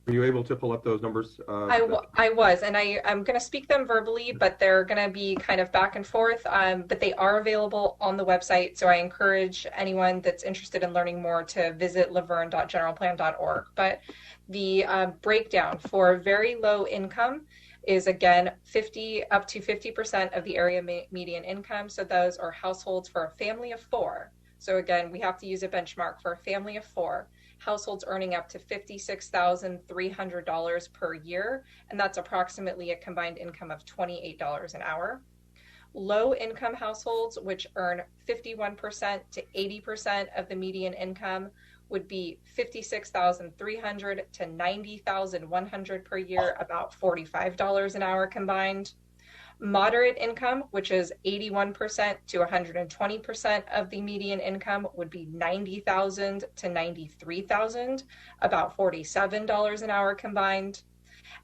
Were you able to pull up those numbers? I was, and I'm going to speak them verbally, but they're going to be kind of back and forth, but they are available on the website. So I encourage anyone that's interested in learning more to visit laverne.generalplan.org. But the breakdown for very low income is, again, up to 50% of the area median income. So those are households for a family of 4. So again, we have to use a benchmark for a family of 4. households earning up to $56,300 per year, and that's approximately a combined income of $28 an hour. Low income households, which earn 51% to 80% of the median income, would be $56,300 to $90,100 per year, about $45 an hour combined. Moderate income, which is 81% to 120% of the median income, would be $90,000 to $93,000, about $47 an hour combined.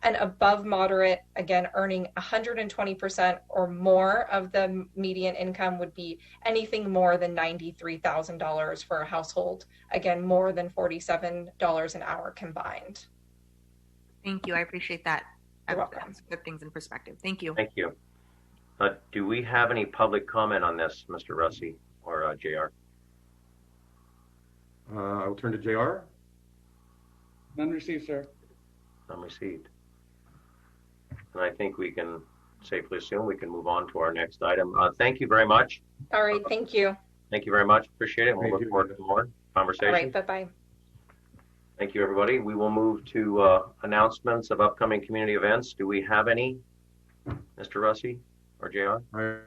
And above moderate, again, earning 120% or more of the median income, would be anything more than $93,000 for a household. Again, more than $47 an hour combined. Thank you. I appreciate that. You're welcome. Put things in perspective. Thank you. Thank you. Do we have any public comment on this, Mr. Russi or JR? I will turn to JR. None received, sir. None received. And I think we can safely assume we can move on to our next item. Thank you very much. All right, thank you. Thank you very much. Appreciate it. We'll Thank look you. forward to more conversation. All right, bye-bye. Thank you, everybody. We will move to announcements of upcoming community events. Do we have any, Mr. Russi or JR? I'm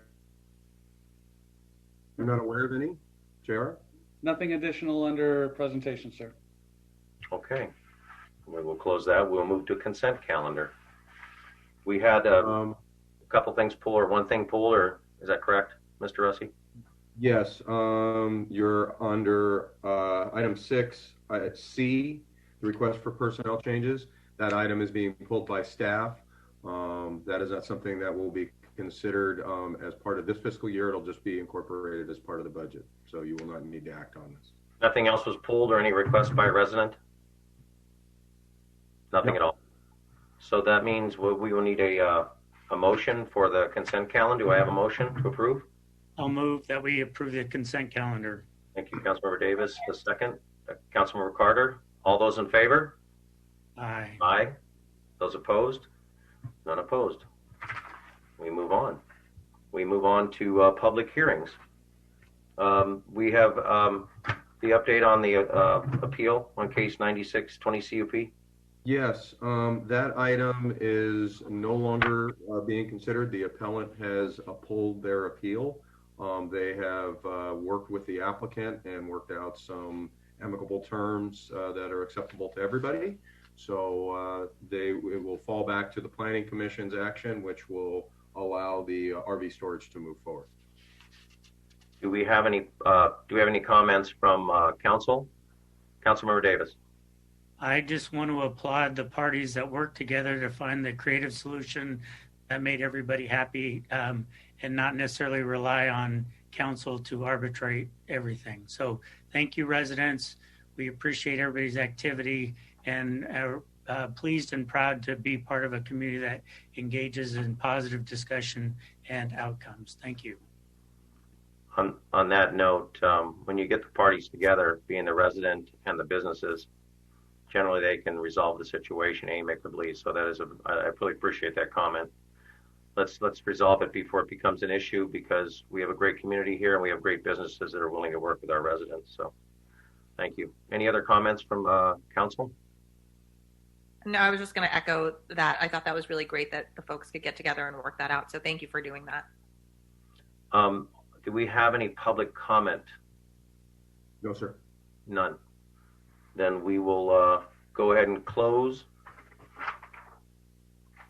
not aware of any. JR? Nothing additional under presentation, sir. Okay. We will close that. We'll move to consent calendar. We had a couple things pull or one thing pull, or is that correct, Mr. Russi? Yes. You're under item 6, C, the request for personnel changes. That item is being pulled by staff. That is not something that will be considered as part of this fiscal year. It'll just be incorporated as part of the budget. So you will not need to act on this. Nothing else was pulled or any requests by a resident? Nothing at all. So that means we will need a motion for the consent calendar. Do I have a motion to approve? I'll move that we approve the consent calendar. Thank you, Councilmember Davis. The second, Councilmember Carter. All those in favor? Aye. Aye. Those opposed? None opposed. We move on. We move on to public hearings. We have the update on the appeal on case 9620 CUP. Yes, that item is no longer being considered. The appellant has pulled their appeal. They have worked with the applicant and worked out some amicable terms that are acceptable to everybody. So it will fall back to the Planning Commission's action, which will allow the RV storage to move forward. Do we have any comments from council? Councilmember Davis. I just want to applaud the parties that worked together to find the creative solution that made everybody happy, and not necessarily rely on council to arbitrate everything. So thank you, residents. We appreciate everybody's activity and are pleased and proud to be part of a community that engages in positive discussion and outcomes. Thank you. On that note, when you get the parties together, being the resident and the businesses, generally they can resolve the situation amicably. So that is I really appreciate that comment. Let's resolve it before it becomes an issue, because we have a great community here and we have great businesses that are willing to work with our residents. So thank you. Any other comments from council? No, I was just going to echo that. I thought that was really great that the folks could get together and work that out. So thank you for doing that. Do we have any public comment? No, sir. None. Then we will go ahead and close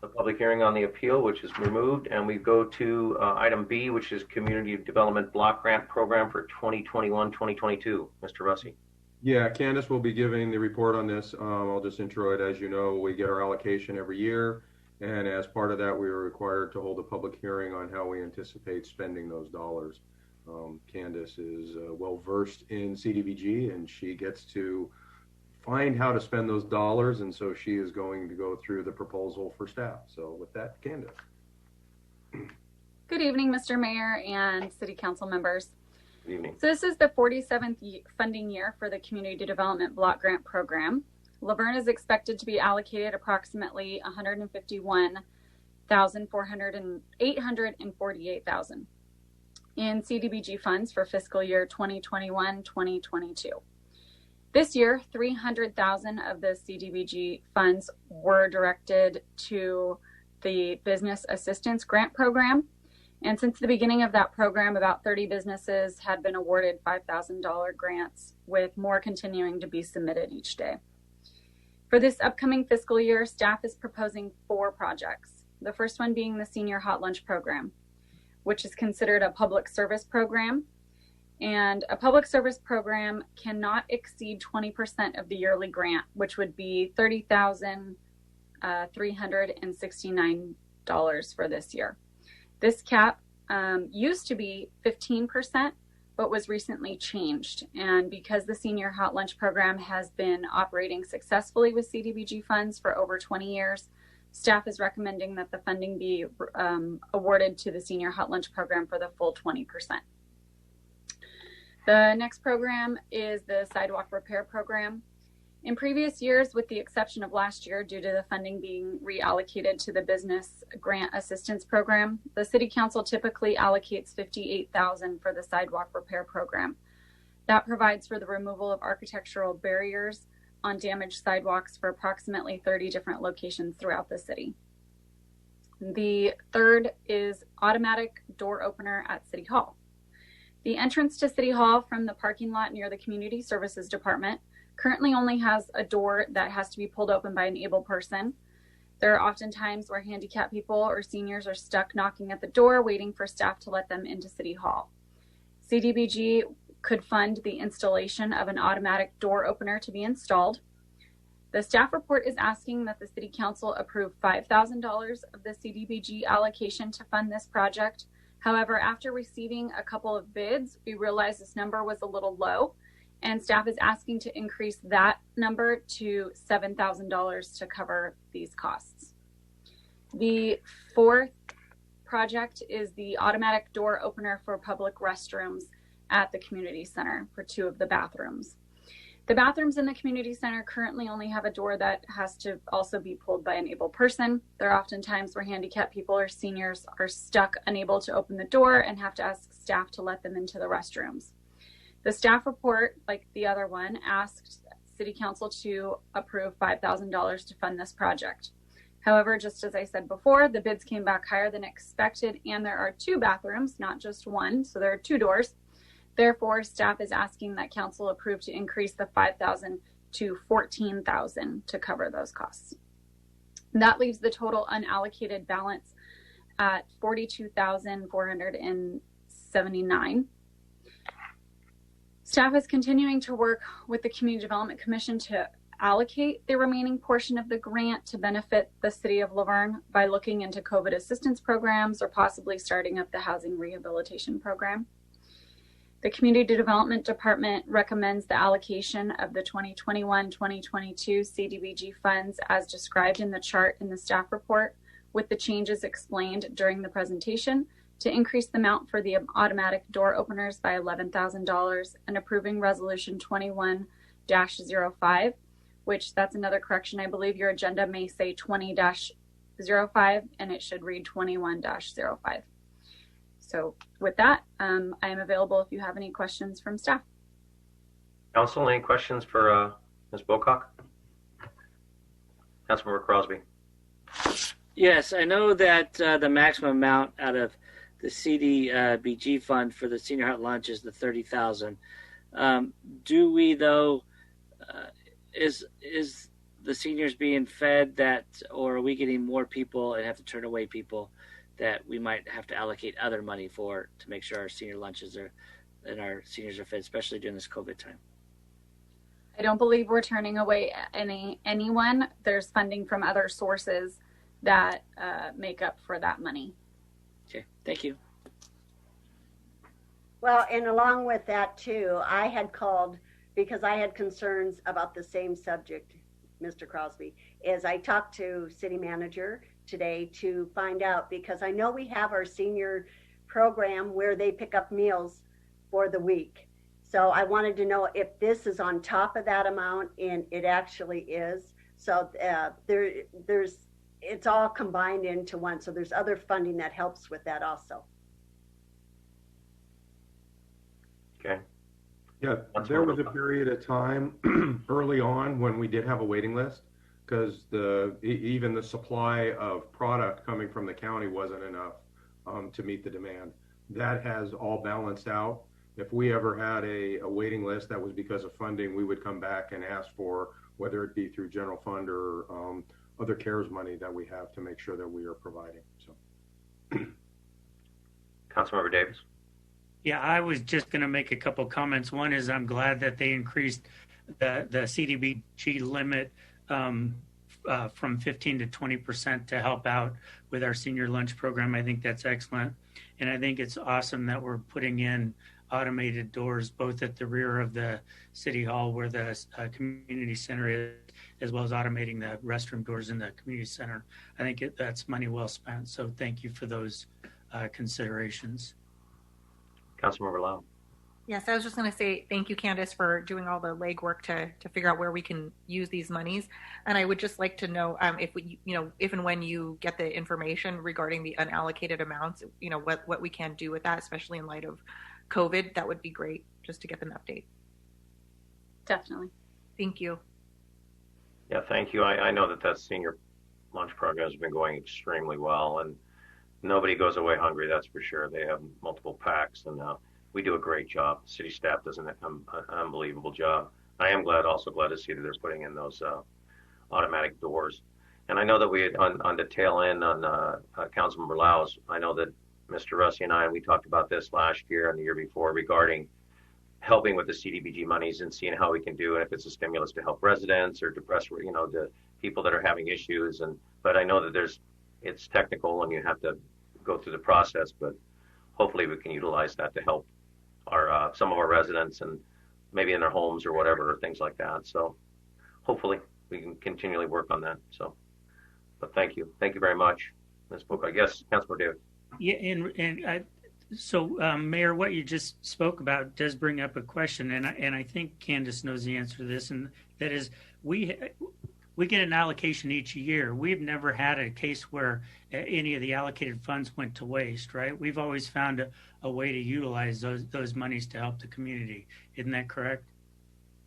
the public hearing on the appeal, which is removed, and we go to item B, which is Community Development Block Grant Program for 2021-2022. Mr. Russi. Yeah, Candace will be giving the report on this. I'll just intro it. As you know, we get our allocation every year, and as part of that, we are required to hold a public hearing on how we anticipate spending those dollars. Candace is well-versed in CDBG, and she gets to find how to spend those dollars, and so she is going to go through the proposal for staff. So with that, Candace. Good evening, Mr. Mayor and City Council members. Good evening. So this is the 47th funding year for the Community Development Block Grant Program. Laverne is expected to be allocated approximately $848,000 in CDBG funds for fiscal year 2021-2022. This year, 300,000 of the CDBG funds were directed to the Business Assistance Grant Program. And since the beginning of that program, about 30 businesses had been awarded $5,000 grants, with more continuing to be submitted each day. For this upcoming fiscal year, staff is proposing 4 projects. The first one being the Senior Hot Lunch Program, which is considered a public service program. And a public service program cannot exceed 20% of the yearly grant, which would be $30,369 for this year. This cap used to be 15%, but was recently changed. And because the Senior Hot Lunch Program has been operating successfully with CDBG funds for over 20 years, staff is recommending that the funding be awarded to the Senior Hot Lunch Program for the full 20%. The next program is the Sidewalk Repair Program. In previous years, with the exception of last year, due to the funding being reallocated to the Business Grant Assistance Program, the City Council typically allocates $58,000 for the Sidewalk Repair Program. That provides for the removal of architectural barriers on damaged sidewalks for approximately 30 different locations throughout the city. The third is automatic door opener at City Hall. The entrance to City Hall from the parking lot near the Community Services Department currently only has a door that has to be pulled open by an able person. There are often times where handicapped people or seniors are stuck knocking at the door waiting for staff to let them into City Hall. CDBG could fund the installation of an automatic door opener to be installed. The staff report is asking that the City Council approve $5,000 of the CDBG allocation to fund this project. However, after receiving a couple of bids, we realized this number was a little low, and staff is asking to increase that number to $7,000 to cover these costs. The fourth project is the automatic door opener for public restrooms at the community center for 2 of the bathrooms. The bathrooms in the community center currently only have a door that has to also be pulled by an able person. There are often times where handicapped people or seniors are stuck unable to open the door and have to ask staff to let them into the restrooms. The staff report, like the other one, asked City Council to approve $5,000 to fund this project. However, just as I said before, the bids came back higher than expected, and there are 2 bathrooms, not just one, so there are 2 doors. Therefore, staff is asking that council approve to increase the $5,000 to $14,000 to cover those costs. And that leaves the total unallocated balance at $42,479. Staff is continuing to work with the Community Development Commission to allocate the remaining portion of the grant to benefit the City of La Verne by looking into COVID assistance programs or possibly starting up the housing rehabilitation program. The Community Development Department recommends the allocation of the 2021-2022 CDBG funds as described in the chart in the staff report, with the changes explained during the presentation, to increase the amount for the automatic door openers by $11,000 and approving Resolution 21-05, which that's another correction. I believe your agenda may say 20-05 and it should read 21-05. So with that, I am available if you have any questions from staff. Council, any questions for Ms. Bocock? Councilmember Crosby. Yes, I know that the maximum amount out of the CDBG fund for the Senior Hot Lunch is the $30,000. Do we though? Is the seniors being fed that, or are we getting more people and have to turn away people that we might have to allocate other money for to make sure our senior lunches are and our seniors are fed, especially during this COVID time? I don't believe we're turning away anyone. There's funding from other sources that make up for that money. Okay, thank you. Well, and along with that too, I had called because I had concerns about the same subject, Mr. Crosby, is I talked to city manager today to find out, because I know we have our senior program where they pick up meals for the week. So I wanted to know if this is on top of that amount, and it actually is. So it's all combined into one. So there's other funding that helps with that also. Okay. Yeah, there was a period of time early on when we did have a waiting list because even the supply of product coming from the county wasn't enough to meet the demand. That has all balanced out. If we ever had a waiting list that was because of funding, we would come back and ask for whether it be through general fund or other CARES money that we have to make sure that we are providing. So, Councilmember Davis. Yeah, I was just going to make a couple comments. One is I'm glad that they increased the CDBG limit from 15 to 20% to help out with our senior lunch program. I think that's excellent. And I think it's awesome that we're putting in automated doors both at the rear of the city hall where the community center is, as well as automating the restroom doors in the community center. I think that's money well spent. So thank you for those considerations. Councilmember Lau. Yes, I was just going to say thank you, Candace, for doing all the legwork to figure out where we can use these monies. And I would just like to know if and when you get the information regarding the unallocated amounts, what we can do with that, especially in light of COVID. That would be great just to get an update. Definitely. Thank you. Yeah, thank you. I know that senior lunch program has been going extremely well, and nobody goes away hungry, that's for sure. They have multiple packs, and we do a great job. City staff does an unbelievable job. I am also glad to see that they're putting in those automatic doors. And I know that we, on the tail end on Councilmember Lau's, I know that Mr. Russi and we talked about this last year and the year before regarding helping with the CDBG monies and seeing how we can do it, if it's a stimulus to help residents or depressed, the people that are having issues. But I know that it's technical and you have to go through the process, but hopefully we can utilize that to help some of our residents and maybe in their homes or whatever, or things like that. So hopefully we can continually work on that. So, but thank you very much, Ms. Book. I guess Councilor David. Yeah, so Mayor, what you just spoke about does bring up a question, and I think Candace knows the answer to this, and that is we get an allocation each year. We've never had a case where any of the allocated funds went to waste, right? We've always found a way to utilize those monies to help the community. Isn't that correct?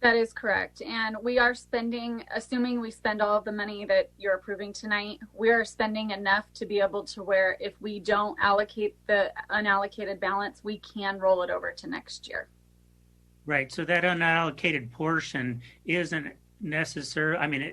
That is correct. And we are spending, assuming we spend all of the money that you're approving tonight, we are spending enough to be able to where if we don't allocate the unallocated balance, we can roll it over to next year. Right. So that unallocated portion isn't necessary. I mean,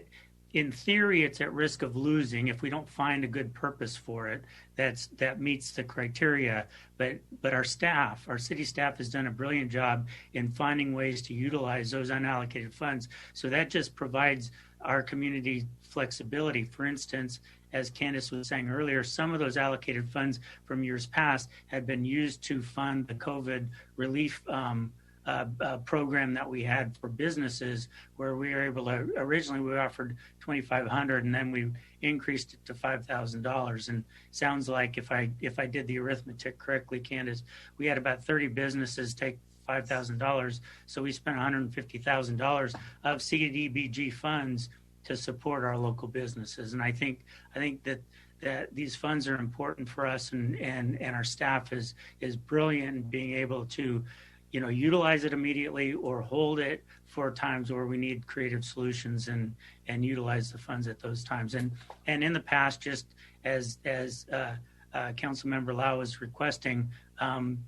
in theory, it's at risk of losing if we don't find a good purpose for it that meets the criteria. But our city staff has done a brilliant job in finding ways to utilize those unallocated funds. So that just provides our community flexibility. For instance, as Candace was saying earlier, some of those allocated funds from years past had been used to fund the COVID relief program that we had for businesses, where we were able to, originally we offered $2,500 and then we increased it to $5,000. And sounds like if I did the arithmetic correctly, Candace, we had about 30 businesses take $5,000. So we spent $150,000 of CDBG funds to support our local businesses. And I think that these funds are important for us, and our staff is brilliant in being able to utilize it immediately or hold it for times where we need creative solutions and utilize the funds at those times. And in the past, just as Councilmember Lau was requesting,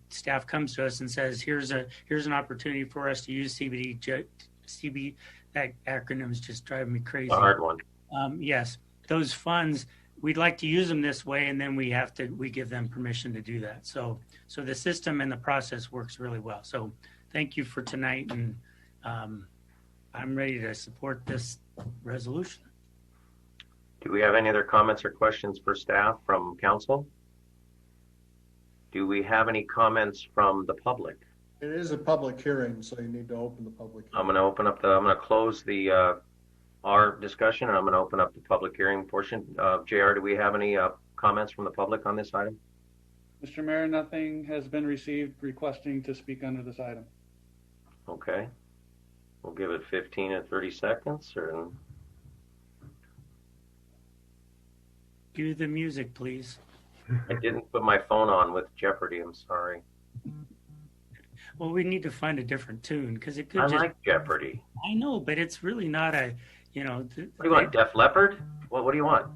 staff comes to us and says, here's an opportunity for us to use CB, that acronym's just driving me crazy. A hard one. Yes, those funds, we'd like to use them this way, and then we give them permission to do that. So the system and the process works really well. So thank you for tonight, and I'm ready to support this resolution. Do we have any other comments or questions for staff from council? Do we have any comments from the public? It is a public hearing, so you need to open the public hearing. I'm going to close our discussion, and I'm going to open up the public hearing portion. JR, do we have any comments from the public on this item? Mr. Mayor, nothing has been received requesting to speak under this item. Okay. We'll give it 15 or 30 seconds. Cue the music, please. I didn't put my phone on with Jeopardy. I'm sorry. Well, we need to find a different tune because it could I just. like Jeopardy. I know, but it's really not a, you know. What do you want, Def Leppard? What do you want?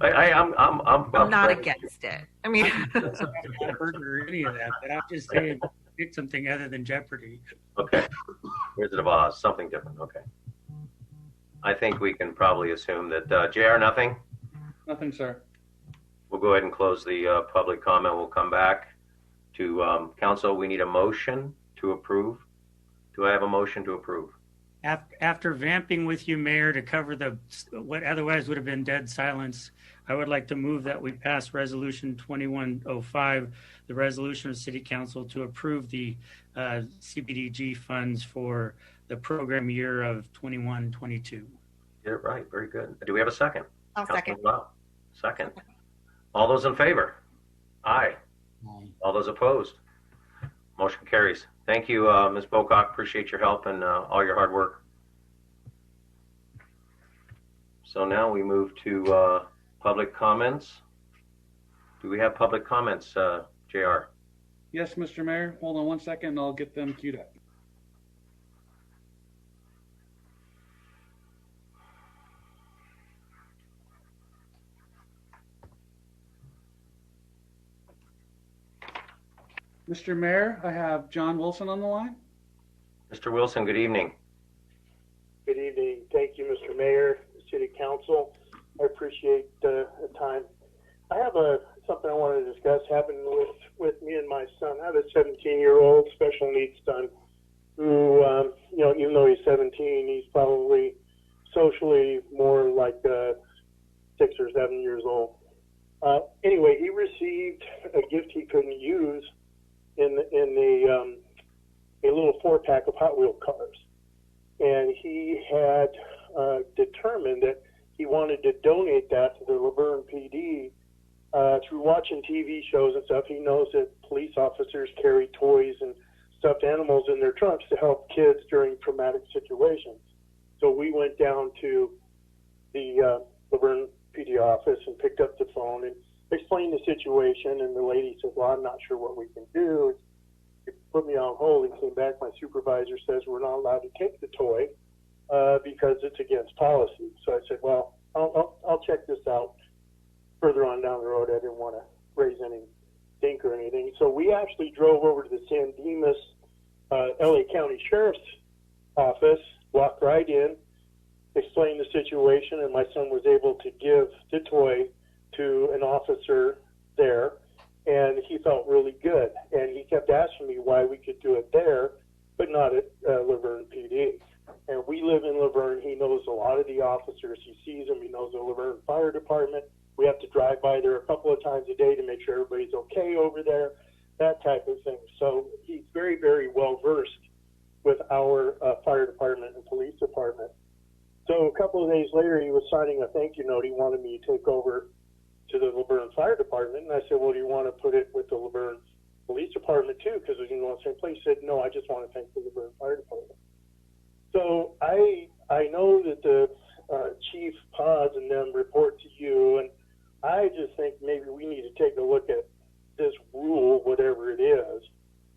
I'm not against it. I mean, or any of that, but I'm just saying pick something other than Jeopardy. Okay. Wizard of Oz, something different. Okay. I think we can probably assume that JR, nothing? Nothing, sir. We'll go ahead and close the public comment. We'll come back to council. We need a motion to approve. Do I have a motion to approve? After vamping with you, Mayor, to cover what otherwise would have been dead silence, I would like to move that we pass Resolution 2105, the resolution of City Council to approve the CBDG funds for the program year of 21-22. Did it right. Very good. Do we have a second? I'll second. Wow. Second. All those in favor? Aye. All those opposed? Motion carries. Thank you, Ms. Bocock. Appreciate your help and all your hard work. So now we move to public comments. Do we have public comments, JR? Yes, Mr. Mayor. Hold on one second and I'll get them queued up. Mr. Mayor, I have John Wilson on the line. Mr. Wilson, good evening. Good evening. Thank you, Mr. Mayor, City Council. I appreciate the time. I have something I want to discuss. Happened with me and my son. I have a 17-year-old special needs son who, even though he's 17, he's probably socially more like 6 or 7 years old. Anyway, he received a gift he couldn't use in a little 4-pack of Hot Wheel cars. And he had determined that he wanted to donate that to the Laverne PD. Through watching TV shows and stuff, he knows that police officers carry toys and stuffed animals in their trunks to help kids during traumatic situations. So we went down to the Laverne PD office and picked up the phone and explained the situation, and the lady said, well, I'm not sure what we can do. She put me on hold and came back. My supervisor says we're not allowed to take the toy because it's against policy. So I said, well, I'll check this out further on down the road. I didn't want to raise any stink or anything. So we actually drove over to the San Dimas LA County Sheriff's Office, walked right in, explained the situation, and my son was able to give the toy to an officer there, and he felt really good. And he kept asking me why we could do it there, but not at Laverne PD. And we live in Laverne. He knows a lot of the officers. He sees them. He knows the Laverne Fire Department. We have to drive by there a couple of times a day to make sure everybody's okay over there, that type of thing. So he's very, very well versed with our fire department and police department. So a couple of days later, he was signing a thank you note. He wanted me to take over to the Laverne Fire Department. And I said, well, do you want to put it with the Laverne Police Department too? Because it's in the same place. He said, no, I just want to thank the Laverne Fire Department. So I know that the Chief Paz and them report to you, and I just think maybe we need to take a look at this rule, whatever it is.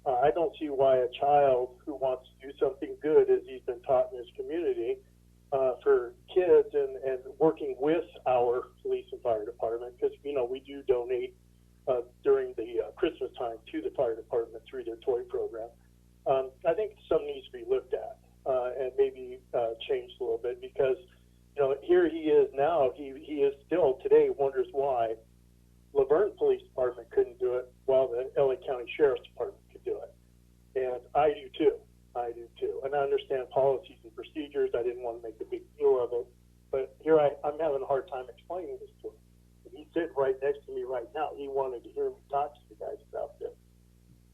I don't see why a child who wants to do something good, as he's been taught in his community, for kids and working with our police and fire department, because, we do donate during the Christmas time to the fire department through their toy program. I think something needs to be looked at and maybe changed a little bit, because here he is now. He is still today wonders why Laverne Police Department couldn't do it while the LA County Sheriff's Department could do it. And I do too. And I understand policies and procedures. I didn't want to make a big deal of it. But here I'm having a hard time explaining this to him. And he's sitting right next to me right now. He wanted to hear me talk to the guys about this.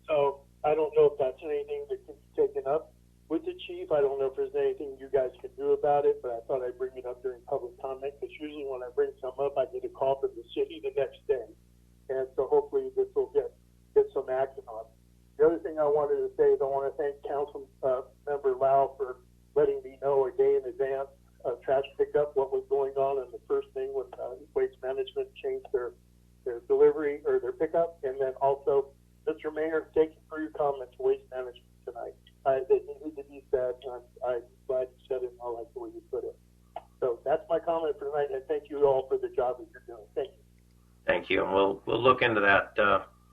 So I don't know if that's anything that can be taken up with the chief. I don't know if there's anything you guys can do about it, but I thought I'd bring it up during public comment, because usually when I bring something up, I get a call from the city the next day. And so hopefully this will get some action on it. The other thing I wanted to say is I want to thank Council Member Lau for letting me know a day in advance of trash pickup what was going on. And the first thing when Waste Management changed their their delivery or their pickup. And then also, Mr. Mayor, thank you for your comments on waste management tonight. They needed to be said, and I'm glad you said it, and I like the way you put it. So that's my comment for tonight, and thank you all for the job that you're doing. Thank you. Thank you, and we'll look into that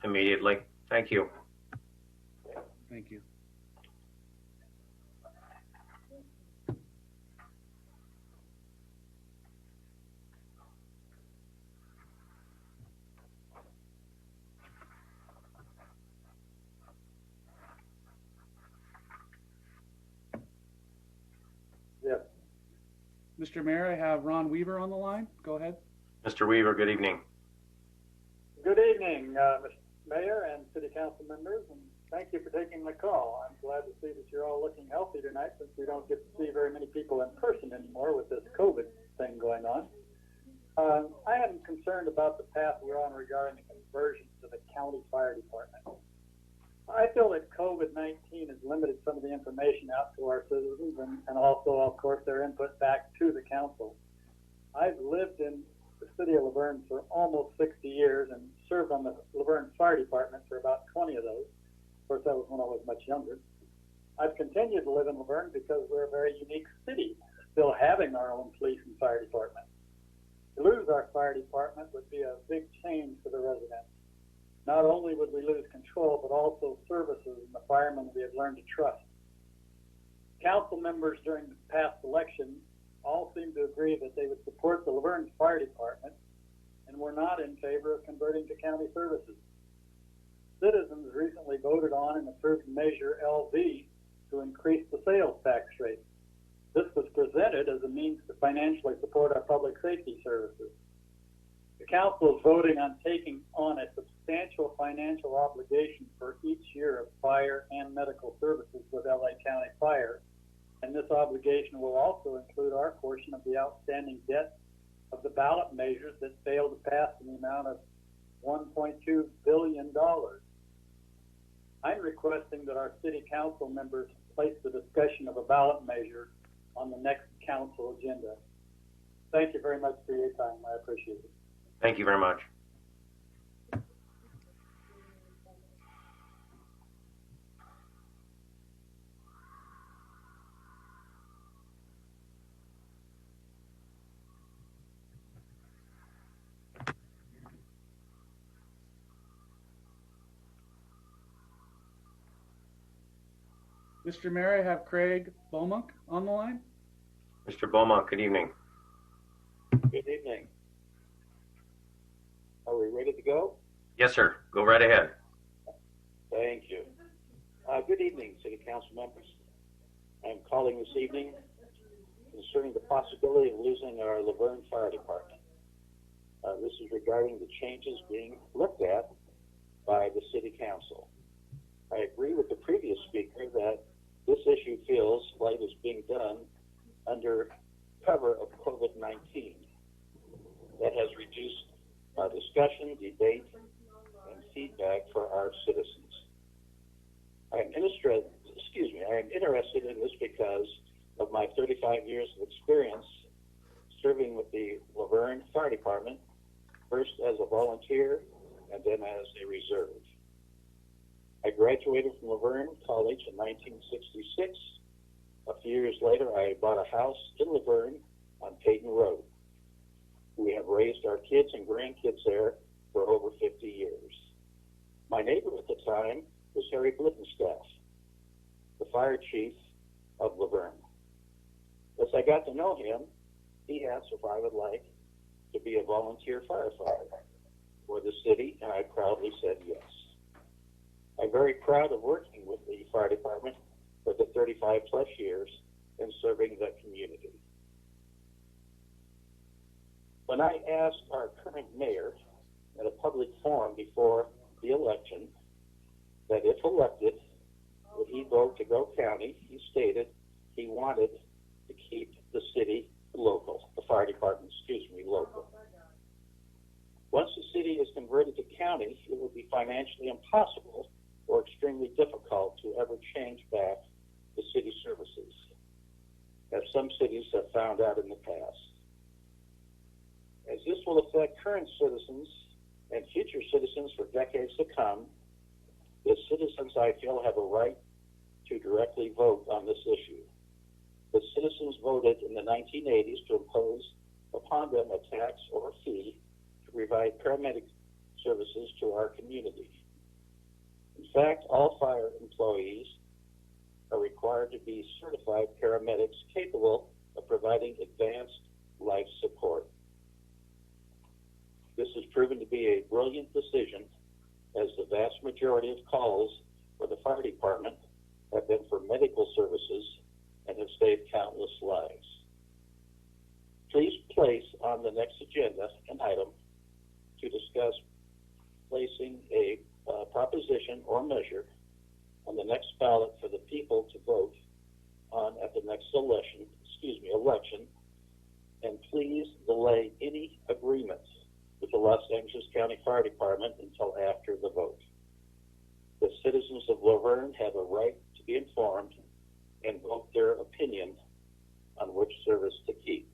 immediately. Thank you. Thank you. Yes. Mr. Mayor, I have Ron Weaver on the line. Go ahead. Mr. Weaver, good evening. Good evening, Mr. Mayor and City Council members, and thank you for taking my call. I'm glad to see that you're all looking healthy tonight, since we don't get to see very many people in person anymore with this COVID thing going on. I am concerned about the path we're on regarding the conversion to the county fire department. I feel that COVID-19 has limited some of the information out to our citizens and also, of course, their input back to the council. I've lived in the city of Laverne for almost 60 years and served on the Laverne Fire Department for about 20 of those. Of course, that was when I was much younger. I've continued to live in Laverne because we're a very unique city, still having our own police and fire department. To lose our fire department would be a big change for the residents. Not only would we lose control, but also services and the firemen we have learned to trust. Council members during the past election all seemed to agree that they would support the Laverne Fire Department and were not in favor of converting to county services. Citizens recently voted on and approved Measure LV to increase the sales tax rate. This was presented as a means to financially support our public safety services. The council is voting on taking on a substantial financial obligation for each year of fire and medical services with LA County Fire, and this obligation will also include our portion of the outstanding debt of the ballot measures that failed to pass in the amount of $1.2 billion. I'm requesting that our city council members place the discussion of a ballot measure on the next council agenda. Thank you very much for your time. I appreciate it. Thank you very much. Mr. Mayor, I have Craig Beaumont on the line. Mr. Beaumont, good evening. Good evening. Are we ready to go? Yes, sir. Go right ahead. Thank you. Good evening, City Council members. I'm calling this evening concerning the possibility of losing our Laverne Fire Department. This is regarding the changes being looked at by the City Council. I agree with the previous speaker that this issue feels like it's being done under cover of COVID-19. That has reduced discussion, debate, and feedback for our citizens. I am interested in this because of my 35 years of experience serving with the Laverne Fire Department, first as a volunteer and then as a reserve. I graduated from Laverne College in 1966. A few years later, I bought a house in Laverne on Peyton Road. We have raised our kids and grandkids there for over 50 years. My neighbor at the time was Harry Blittenstaff, the fire chief of Laverne. As I got to know him, he asked if I would like to be a volunteer firefighter for the city, and I proudly said yes. I'm very proud of working with the fire department for the 35 plus years and serving the community. When I asked our current mayor at a public forum before the election that if elected, would he vote to go county, he stated he wanted to keep the city local, the fire department, local. Once the city is converted to county, it will be financially impossible or extremely difficult to ever change back to city services, as some cities have found out in the past. As this will affect current citizens and future citizens for decades to come, the citizens, I feel, have a right to directly vote on this issue. The citizens voted in the 1980s to impose upon them a tax or fee to provide paramedic services to our community. In fact, all fire employees are required to be certified paramedics capable of providing advanced life support. This has proven to be a brilliant decision, as the vast majority of calls for the fire department have been for medical services and have saved countless lives. Please place on the next agenda an item to discuss placing a proposition or measure on the next ballot for the people to vote on at the next election, and please delay any agreements with the Los Angeles County Fire Department until after the vote. The citizens of Laverne have a right to be informed and vote their opinion on which service to keep.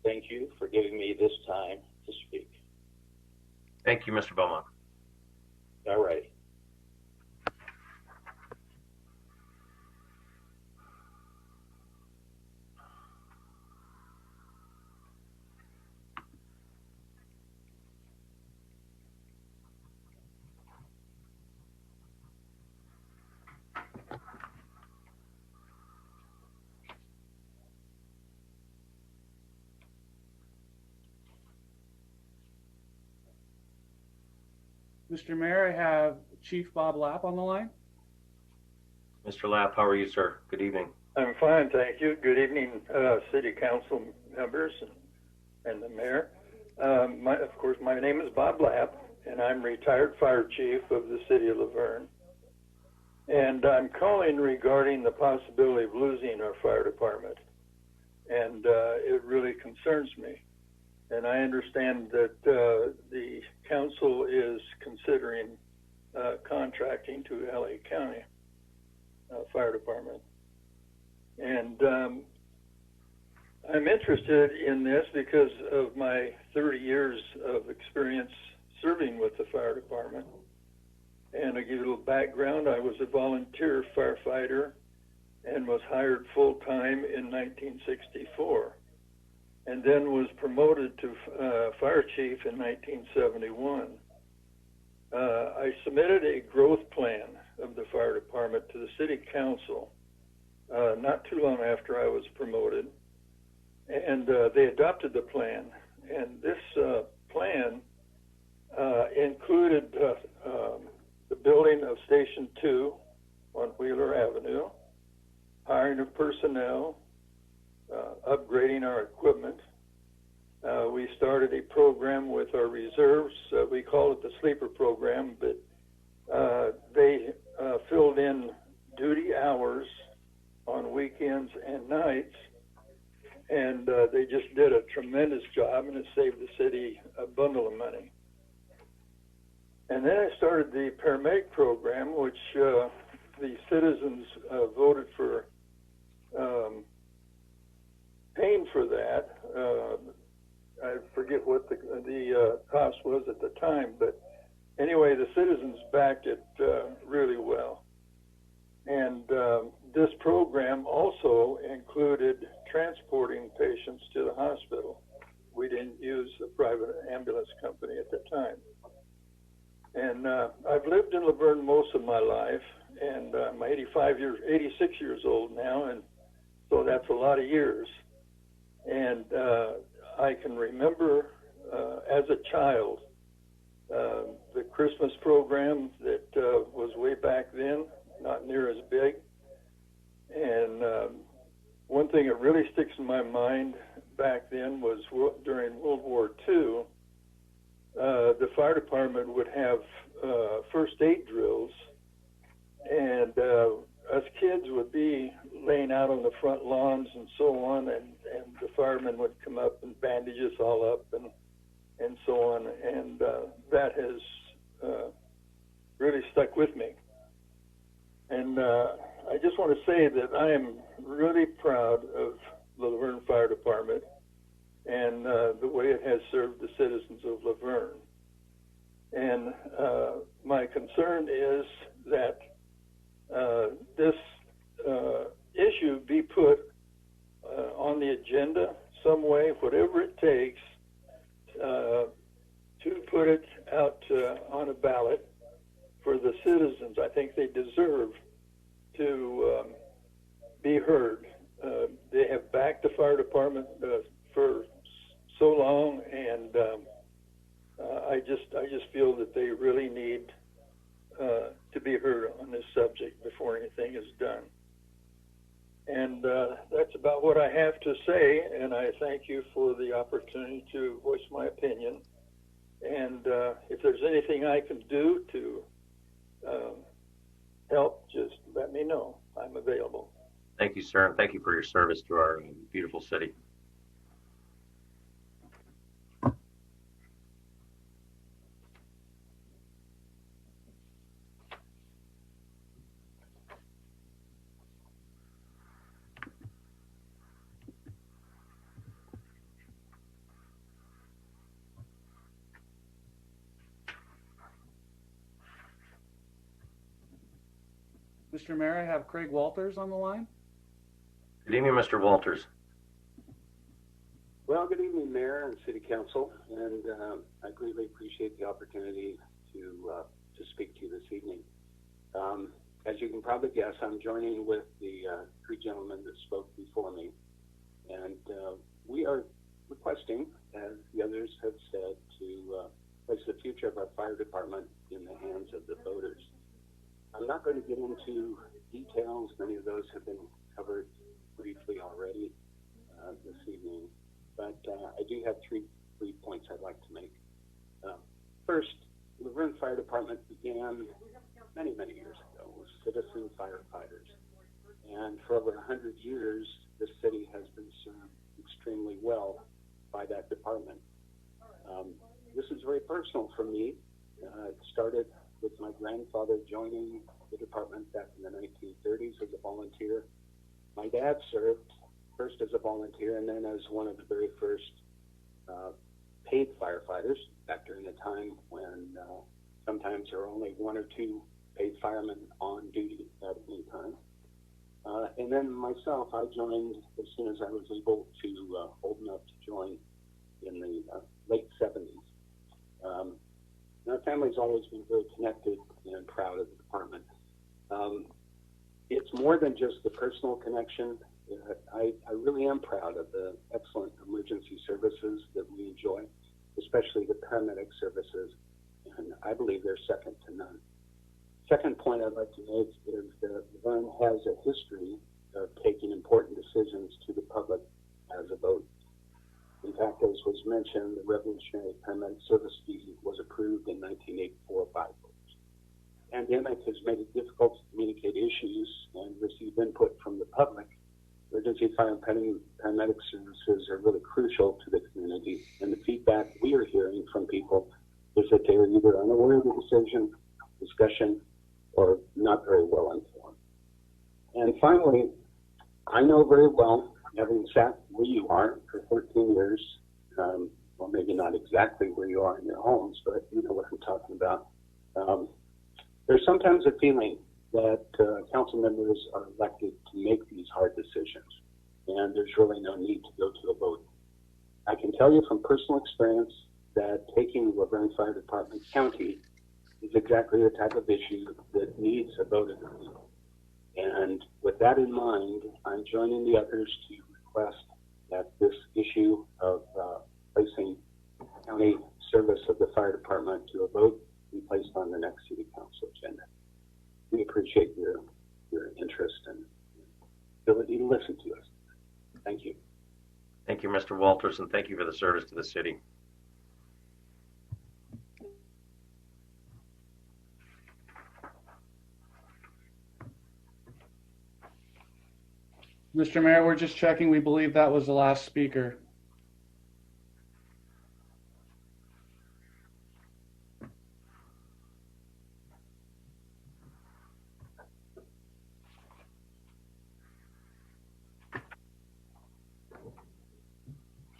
Thank you for giving me this time to speak. Thank you, Mr. Beaumont. All right. Mr. Mayor, I have Chief Bob Lapp on the line. Mr. Lapp, how are you, sir? Good evening. I'm fine, thank you. Good evening, City Council members and the Mayor. Of course, my name is Bob Lapp, and I'm retired Fire Chief of the City of Laverne. And I'm calling regarding the possibility of losing our fire department. And it really concerns me. And I understand that the council is considering contracting to LA County Fire Department. And I'm interested in this because of my 30 years of experience serving with the fire department. And to give you a little background, I was a volunteer firefighter and was hired full-time in 1964. And then was promoted to fire chief in 1971. I submitted a growth plan of the fire department to the city council not too long after I was promoted, and they adopted the plan. And this plan included the building of Station 2 on Wheeler Avenue, hiring of personnel, upgrading our equipment. We started a program with our reserves. We call it the sleeper program, but they filled in duty hours on weekends and nights, and they just did a tremendous job, and it saved the city a bundle of money. And then I started the paramedic program, which the citizens voted for paying for that. I forget what the cost was at the time, but anyway, the citizens backed it really well. And this program also included transporting patients to the hospital. We didn't use a private ambulance company at the time. And I've lived in Laverne most of my life, and I'm 86 years old now, and so that's a lot of years. And I can remember as a child the Christmas program that was way back then, not near as big. And one thing that really sticks in my mind back then was during World War II, the fire department would have first aid drills, and us kids would be laying out on the front lawns and so on, and the firemen would come up and bandage us all up and so on, and that has really stuck with me. And I just want to say that I am really proud of the Laverne Fire Department and the way it has served the citizens of Laverne. And my concern is that this issue be put on the agenda some way, whatever it takes, to put it out on a ballot for the citizens. I think they deserve to be heard. They have backed the fire department for so long, and I just feel that they really need to be heard on this subject before anything is done. And that's about what I have to say, and I thank you for the opportunity to voice my opinion. And if there's anything I can do to help, just let me know. I'm available. Thank you, sir, and thank you for your service to our beautiful city. Mr. Mayor, I have Craig Walters on the line. Good evening, Mr. Walters. Well, good evening, Mayor and City Council, and I greatly appreciate the opportunity to speak to you this evening. As you can probably guess, I'm joining with the three gentlemen that spoke before me, and we are requesting, as the others have said, to place the future of our fire department in the hands of the voters. I'm not going to get into details. Many of those have been covered briefly already this evening, but I do have three points I'd like to make. First, the Verne Fire Department began many, many years ago with citizen firefighters, and for over 100 years, this city has been served extremely well by that department. This is very personal for me. It started with my grandfather joining the department back in the 1930s as a volunteer. My dad served first as a volunteer and then as one of the very first paid firefighters back during a time when sometimes there were only one or two paid firemen on duty at any time. And then myself, I joined as soon as I was able to, old enough to join in the late 70s. Our family's always been very connected and proud of the department. It's more than just the personal connection. I really am proud of the excellent emergency services that we enjoy, especially the paramedic services, and I believe they're second to none. Second point I'd like to make is that Verne has a history of taking important decisions to the public as a vote. In fact, as was mentioned, the Revolutionary Paramedic Service Fee was approved in 1984 by voters. The pandemic has made it difficult to communicate issues and receive input from the public. Emergency fire and paramedic services are really crucial to the community, and the feedback we are hearing from people is that they are either unaware of the discussion, or not very well informed. And finally, I know very well, having sat where you are for 13 years, well, maybe not exactly where you are in your homes, but you know what I'm talking about. There's sometimes a feeling that council members are elected to make these hard decisions, and there's really no need to go to a vote. I can tell you from personal experience that taking La Verne Fire Department County is exactly the type of issue that needs a vote of the people. And with that in mind, I'm joining the others to request that this issue of placing county service of the fire department to a vote be placed on the next city council agenda. We appreciate your interest and ability to listen to us. Thank you. Thank you, Mr. Walters, and thank you for the service to the city. Mr. Mayor, we're just checking. We believe that was the last speaker.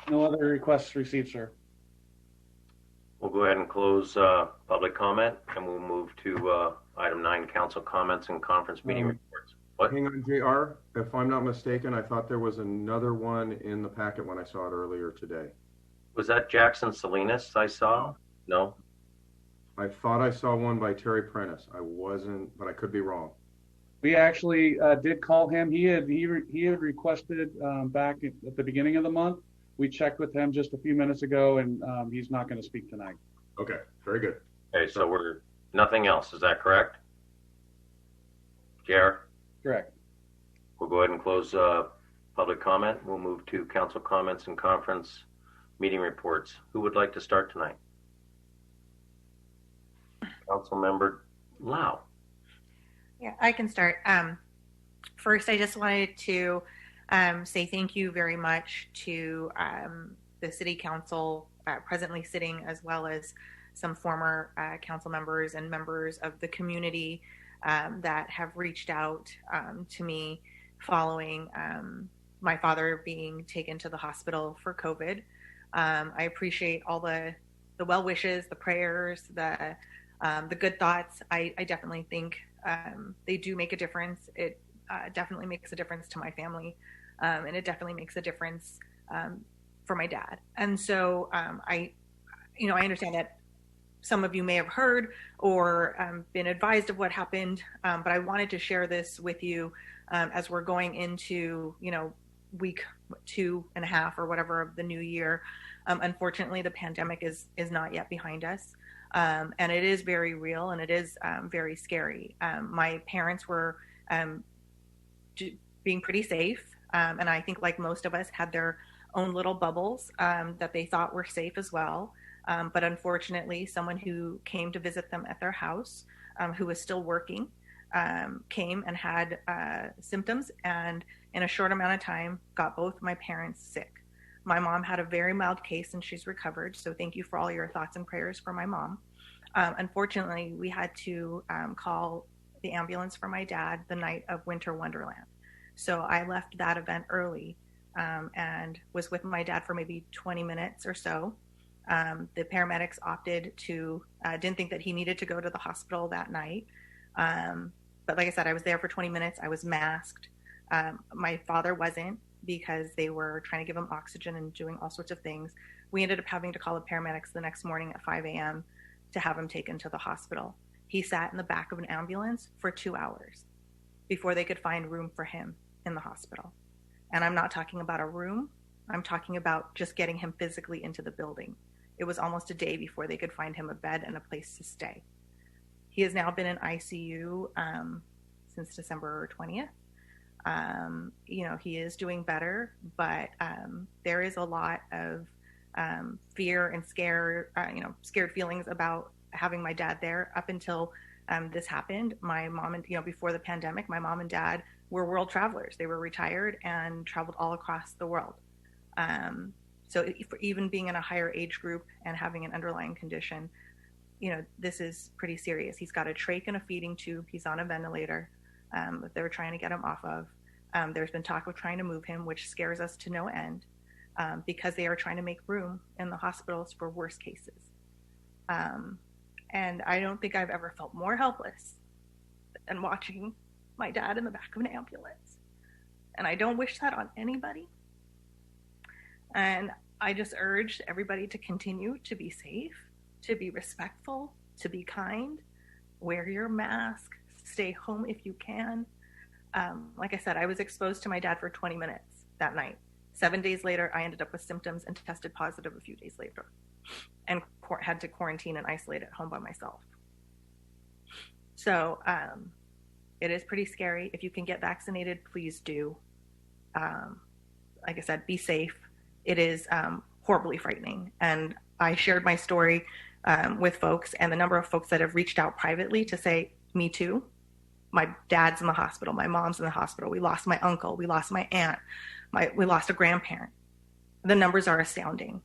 No other requests received, sir. We'll go ahead and close public comment, and we'll move to item 9, council comments and conference meeting reports. What? Hang on, JR. If I'm not mistaken, I thought there was another one in the packet when I saw it earlier today. Was that Jackson Salinas I saw? No? I thought I saw one by Terry Prentice. I wasn't, but I could be wrong. We actually did call him. He had requested back at the beginning of the month. We checked with him just a few minutes ago, and he's not going to speak tonight. Okay, very good. Okay, so we're nothing else. Is that correct? JR? Correct. We'll go ahead and close public comment. We'll move to council comments and conference meeting reports. Who would like to start tonight? Council member Lau. Yeah, I can start. First, I just wanted to say thank you very much to the city council presently sitting, as well as some former council members and members of the community that have reached out to me following my father being taken to the hospital for COVID. I appreciate all the well wishes, the prayers, the good thoughts. I definitely think they do make a difference. It definitely makes a difference to my family, and it definitely makes a difference for my dad. And so I understand that some of you may have heard or been advised of what happened, but I wanted to share this with you as we're going into, week 2.5 or whatever of the new year. Unfortunately, the pandemic is not yet behind us. And it is very real, and it is very scary. My parents were being pretty safe, and I think, like most of us, had their own little bubbles that they thought were safe as well. But unfortunately, someone who came to visit them at their house, who was still working, came and had symptoms, and in a short amount of time got both my parents sick. My mom had a very mild case and she's recovered, so thank you for all your thoughts and prayers for my mom. Unfortunately, we had to call the ambulance for my dad the night of Winter Wonderland. So I left that event early and was with my dad for maybe 20 minutes or so. The paramedics opted to, didn't think that he needed to go to the hospital that night. But like I said, I was there for 20 minutes. I was masked. My father wasn't, because they were trying to give him oxygen and doing all sorts of things. We ended up having to call the paramedics the next morning at 5 a.m. to have him taken to the hospital. He sat in the back of an ambulance for 2 hours before they could find room for him in the hospital. And I'm not talking about a room. I'm talking about just getting him physically into the building. It was almost a day before they could find him a bed and a place to stay. He has now been in ICU since December 20th. He is doing better, but there is a lot of fear and scared feelings about having my dad there. Up until this happened, my mom and, before the pandemic, my mom and dad were world travelers. They were retired and traveled all across the world. So for even being in a higher age group and having an underlying condition, this is pretty serious. He's got a trach and a feeding tube. He's on a ventilator that they're trying to get him off of. There's been talk of trying to move him, which scares us to no end, because they are trying to make room in the hospitals for worse cases. And I don't think I've ever felt more helpless than watching my dad in the back of an ambulance. And I don't wish that on anybody. And I just urge everybody to continue to be safe, to be respectful, to be kind, wear your mask, stay home if you can. Like I said, I was exposed to my dad for 20 minutes that night. 7 days later, I ended up with symptoms and tested positive a few days later, and had to quarantine and isolate at home by myself. So it is pretty scary. If you can get vaccinated, please do. Like I said, be safe. It is horribly frightening. And I shared my story with folks, and the number of folks that have reached out privately to say, me too. My dad's in the hospital. My mom's in the hospital. We lost my uncle. We lost my aunt. We lost a grandparent. The numbers are astounding.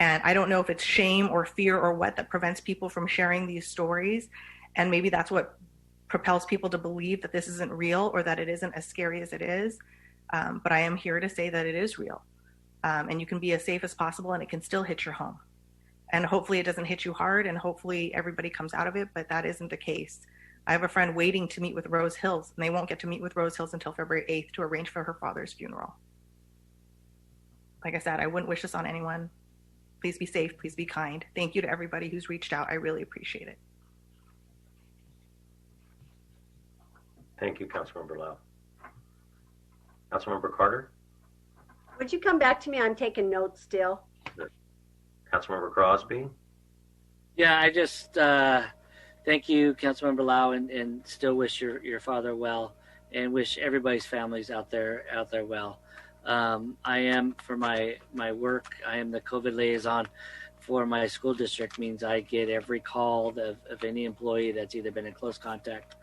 And I don't know if it's shame or fear or what that prevents people from sharing these stories. And maybe that's what propels people to believe that this isn't real or that it isn't as scary as it is. But I am here to say that it is real. And you can be as safe as possible, and it can still hit your home. and hopefully it doesn't hit you hard, and hopefully everybody comes out of it, but that isn't the case. I have a friend waiting to meet with Rose Hills, and they won't get to meet with Rose Hills until February 8th to arrange for her father's funeral. Like I said, I wouldn't wish this on anyone. Please be safe. Please be kind. Thank you to everybody who's reached out. I really appreciate it. Thank you, Councilmember Lau. Councilmember Carter? Would you come back to me? I'm taking notes still. Councilmember Crosby? Yeah, I just thank you, Councilmember Lau, and still wish your father well, and wish everybody's families out there well. I am, for my work, I am the COVID liaison for my school district. Means I get every call of any employee that's either been in close contact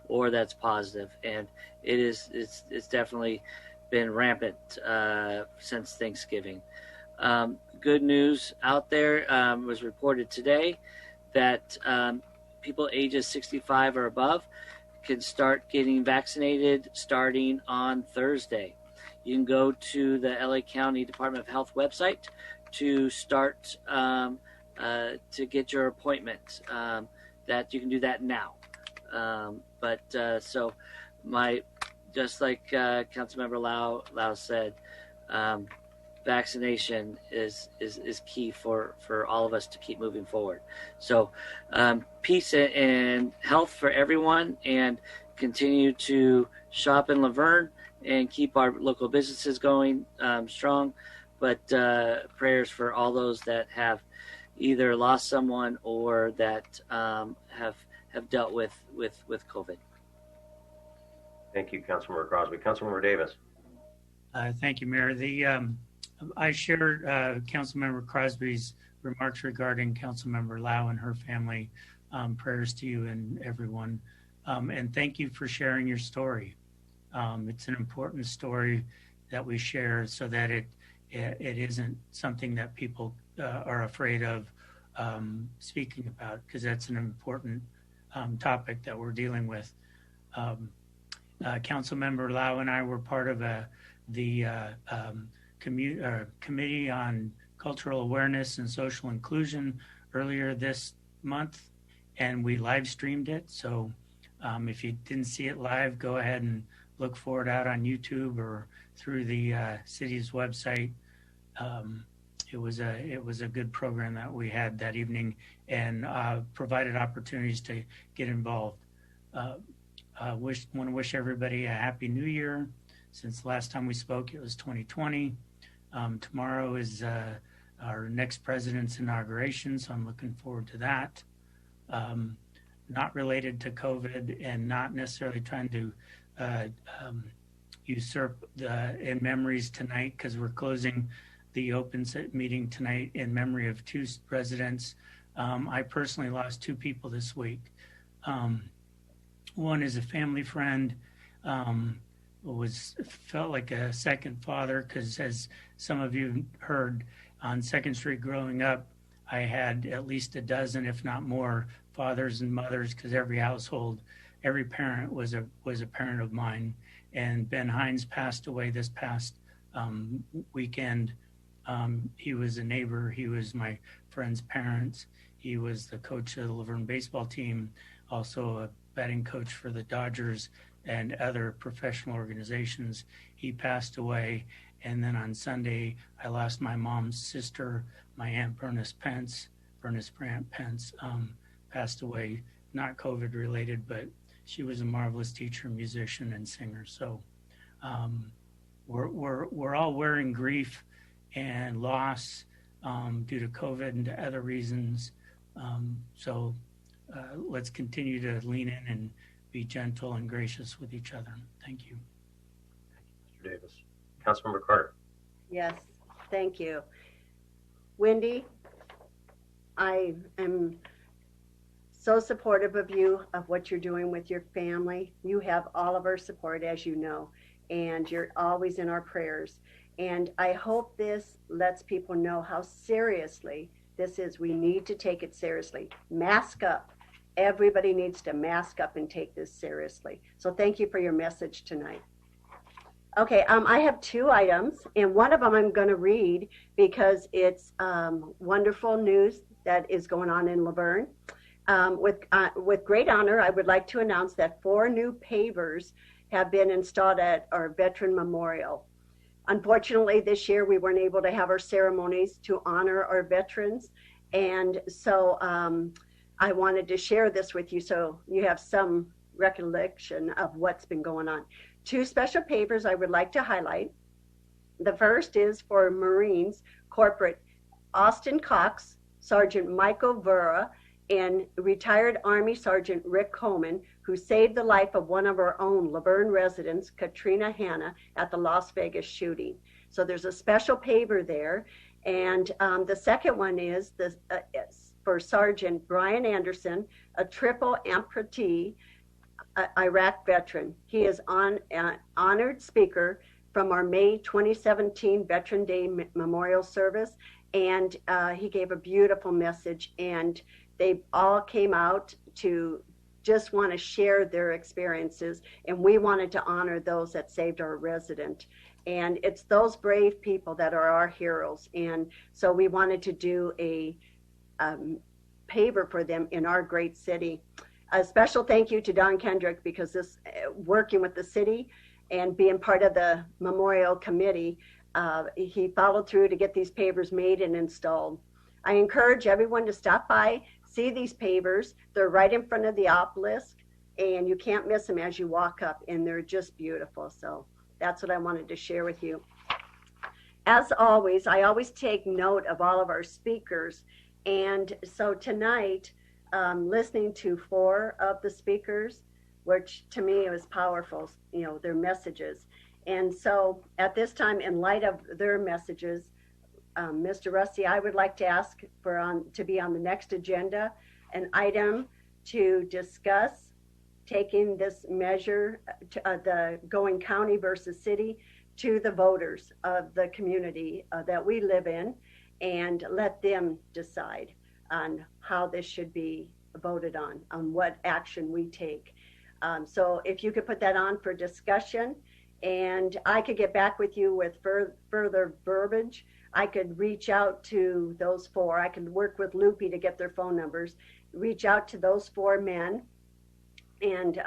or that's positive, and it's definitely been rampant since Thanksgiving. Good news out there was reported today that people ages 65 or above can start getting vaccinated starting on Thursday. You can go to the LA County Department of Health website to start to get your appointment. That you can do that now. So just like Councilmember Lau said, vaccination is key for all of us to keep moving forward. So peace and health for everyone, and continue to shop in Laverne and keep our local businesses going strong. But prayers for all those that have either lost someone or that have dealt with COVID. Thank you, Councilmember Crosby. Councilmember Davis. Thank you, Mayor. I shared Councilmember Crosby's remarks regarding Councilmember Lau and her family. Prayers to you and everyone. And thank you for sharing your story. It's an important story that we share so that it isn't something that people are afraid of speaking about, because that's an important topic that we're dealing with. Councilmember Lau and I were part of the Committee on Cultural Awareness and Social Inclusion earlier this month, and we live streamed it. So if you didn't see it live, go ahead and look for it out on YouTube or through the city's website. It was a good program that we had that evening, and provided opportunities to get involved. Want to wish everybody a happy new year. Since the last time we spoke, it was 2020. Tomorrow is our next president's inauguration, so I'm looking forward to that. Not related to COVID, and not necessarily trying to usurp in memories tonight, because we're closing the open meeting tonight in memory of two presidents. I personally lost two people this week. One is a family friend, felt like a second father, because as some of you heard, on 2nd Street growing up, I had at least a dozen, if not more, fathers and mothers, because every household, every parent was a parent of mine. And Ben Hines passed away this past weekend. He was a neighbor. He was my friend's parents. He was the coach of the Laverne baseball team, also a batting coach for the Dodgers and other professional organizations. He passed away. And then on Sunday, I lost my mom's sister, my Aunt Bernice Brandt Pence, passed away, not COVID related, but she was a marvelous teacher, musician, and singer. So we're all wearing grief and loss due to COVID and to other reasons. So let's continue to lean in and be gentle and gracious with each other. Thank you. Mr. Davis. Councilmember Carter. Yes, thank you. Wendy, I am so supportive of you, of what you're doing with your family. You have all of our support, as you know, and you're always in our prayers. And I hope this lets people know how seriously this is. We need to take it seriously. Mask up. Everybody needs to mask up and take this seriously. So thank you for your message tonight. Okay, I have two items, and one of them I'm going to read because it's wonderful news that is going on in Laverne. With great honor, I would like to announce that 4 new pavers have been installed at our Veteran Memorial. Unfortunately, this year we weren't able to have our ceremonies to honor our veterans, and so I wanted to share this with you so you have some recollection of what's been going on. 2 special pavers I would like to highlight. The first is for Marines Corporate Austin Cox, Sergeant Michael Vera, and retired Army Sergeant Rick Coleman, who saved the life of one of our own Laverne residents, Katrina Hanna, at the Las Vegas shooting. So there's a special paver there. And the second one is for Sergeant Brian Anderson, a triple amputee Iraq veteran. He is honored speaker from our May 2017 Veteran Day Memorial Service, and he gave a beautiful message, and they all came out to just want to share their experiences, and we wanted to honor those that saved our resident. And it's those brave people that are our heroes, and so we wanted to do a paver for them in our great city. A special thank you to Don Kendrick, because this working with the city and being part of the memorial committee, he followed through to get these pavers made and installed. I encourage everyone to stop by, see these pavers. They're right in front of the obelisk, and you can't miss them as you walk up, and they're just beautiful. So that's what I wanted to share with you. As always, I always take note of all of our speakers, and so tonight, listening to 4 of the speakers, which to me was powerful, their messages. And so at this time, in light of their messages, Mr. Rusty, I would like to ask to be on the next agenda, an item to discuss taking this measure, the going county versus city, to the voters of the community that we live in, and let them decide on how this should be voted on what action we take. So if you could put that on for discussion, and I could get back with you with further verbiage. I could reach out to those 4. I could work with Loopy to get their phone numbers, reach out to those 4 men and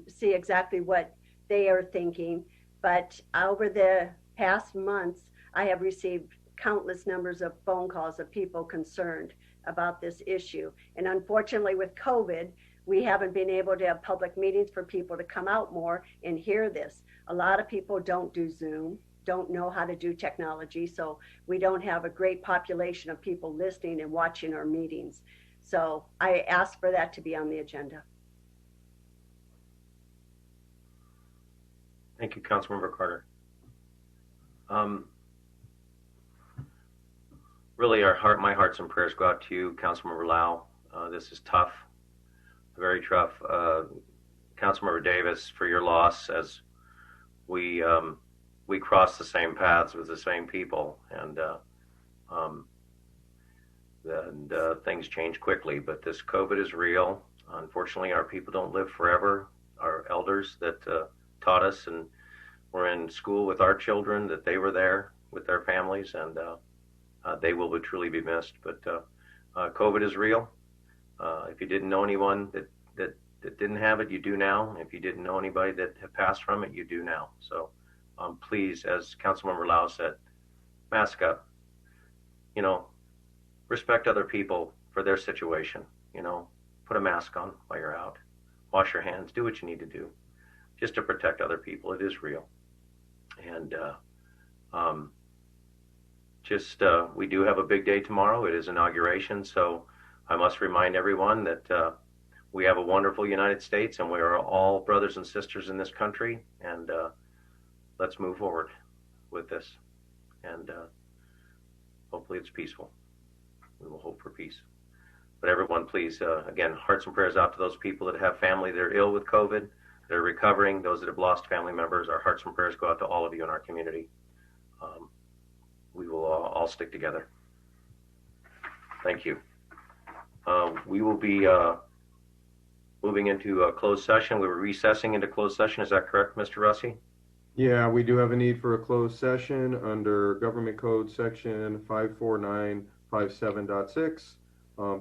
see exactly what they are thinking. But over the past months, I have received countless numbers of phone calls of people concerned about this issue. And unfortunately with COVID, we haven't been able to have public meetings for people to come out more and hear this. A lot of people don't do Zoom, don't know how to do technology, so we don't have a great population of people listening and watching our meetings. So I ask for that to be on the agenda. Thank you, Councilmember Carter. Really, my hearts and prayers go out to you, Councilmember Lau. This is tough, very tough. Councilmember Davis, for your loss, as we cross the same paths with the same people, and things change quickly. But this COVID is real. Unfortunately, our people don't live forever. Our elders that taught us and were in school with our children, that they were there with their families, and they will truly be missed. But COVID is real. If you didn't know anyone that didn't have it, you do now. If you didn't know anybody that had passed from it, you do now. So please, as Councilmember Lau said, mask up. Respect other people for their situation. Put a mask on while you're out. Wash your hands. Do what you need to do, just to protect other people. It is real. And we do have a big day tomorrow. It is inauguration, so I must remind everyone that we have a wonderful United States, and we are all brothers and sisters in this country, and let's move forward with this, and hopefully it's peaceful. We will hope for peace. But everyone, please, again, hearts and prayers out to those people that have family that are ill with COVID, that are recovering, those that have lost family members. Our hearts and prayers go out to all of you in our community. We will all stick together. Thank you. We will be moving into a closed session. We were recessing into closed session. Is that correct, Mr. Russi? Yeah, we do have a need for a closed session under Government Code Section 54957.6.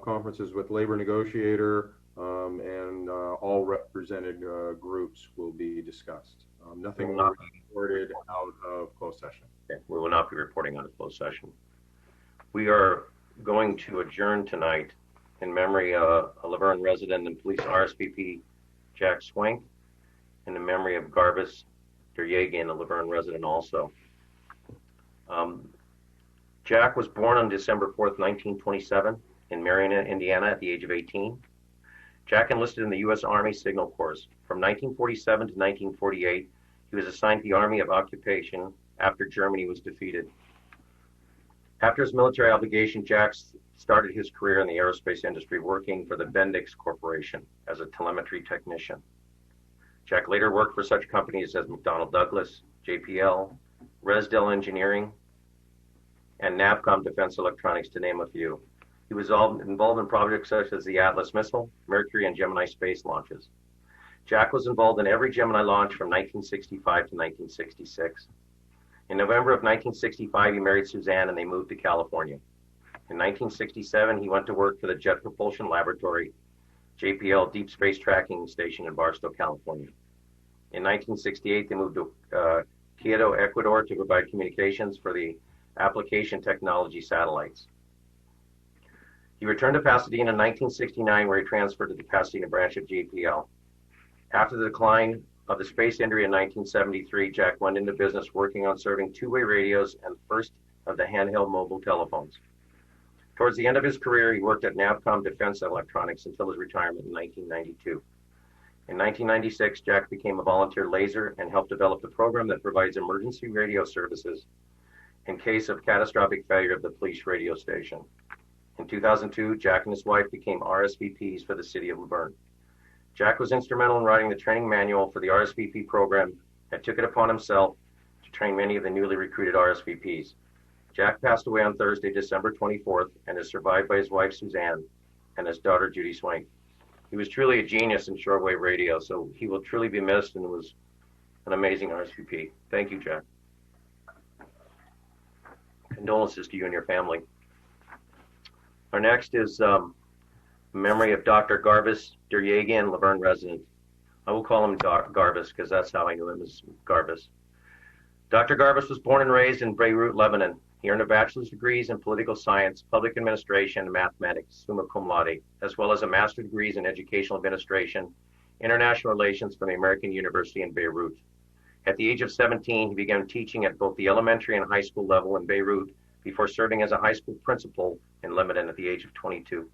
conferences with labor negotiator, and all represented groups will be discussed. Nothing will be reported out of closed session. Okay. We will not be reporting on a closed session. We are going to adjourn tonight in memory of a Laverne resident and police RSVP, Jack Swank, in the memory of Garvis Deryegan, a Laverne resident also. Jack was born on December 4th, 1927 in Marion, Indiana at the age of 18. Jack enlisted in the U.S. Army Signal Corps. From 1947 to 1948, he was assigned to the Army of Occupation after Germany was defeated. After his military obligation, Jack started his career in the aerospace industry, working for the Bendix Corporation as a telemetry technician. Jack later worked for such companies as McDonnell Douglas, JPL, Resdell Engineering, and Navcom Defense Electronics, to name a few. He was involved in projects such as the Atlas missile, Mercury, and Gemini space launches. Jack was involved in every Gemini launch from 1965 to 1966. In November of 1965, he married Suzanne and they moved to California. In 1967, he went to work for the Jet Propulsion Laboratory, JPL Deep Space Tracking Station in Barstow, California. In 1968, they moved to Quito, Ecuador to provide communications for the application technology satellites. He returned to Pasadena in 1969, where he transferred to the Pasadena branch of JPL. After the decline of the space industry in 1973, Jack went into business working on serving two-way radios and the first of the handheld mobile telephones. Towards the end of his career, he worked at Navcom Defense Electronics until his retirement in 1992. In 1996, Jack became a volunteer laser and helped develop the program that provides emergency radio services in case of catastrophic failure of the police radio station. In 2002, Jack and his wife became RSVPs for the city of Laverne. Jack was instrumental in writing the training manual for the RSVP program and took it upon himself to train many of the newly recruited RSVPs. Jack passed away on Thursday, December 24th, and is survived by his wife, Suzanne, and his daughter, Judy Swank. He was truly a genius in shortwave radio, so he will truly be missed and was an amazing RSVP. Thank you, Jack. Condolences to you and your family. Our next is memory of Dr. Garvis Deryegan, Laverne resident. I will call him Garvis because that's how I knew him, as Garvis. Dr. Garvis was born and raised in Beirut, Lebanon. He earned a bachelor's degrees in political science, public administration, and mathematics, summa cum laude, as well as a master's degrees in educational administration, international relations from the American University in Beirut. At the age of 17, he began teaching at both the elementary and high school level in Beirut before serving as a high school principal in Lebanon at the age of 22.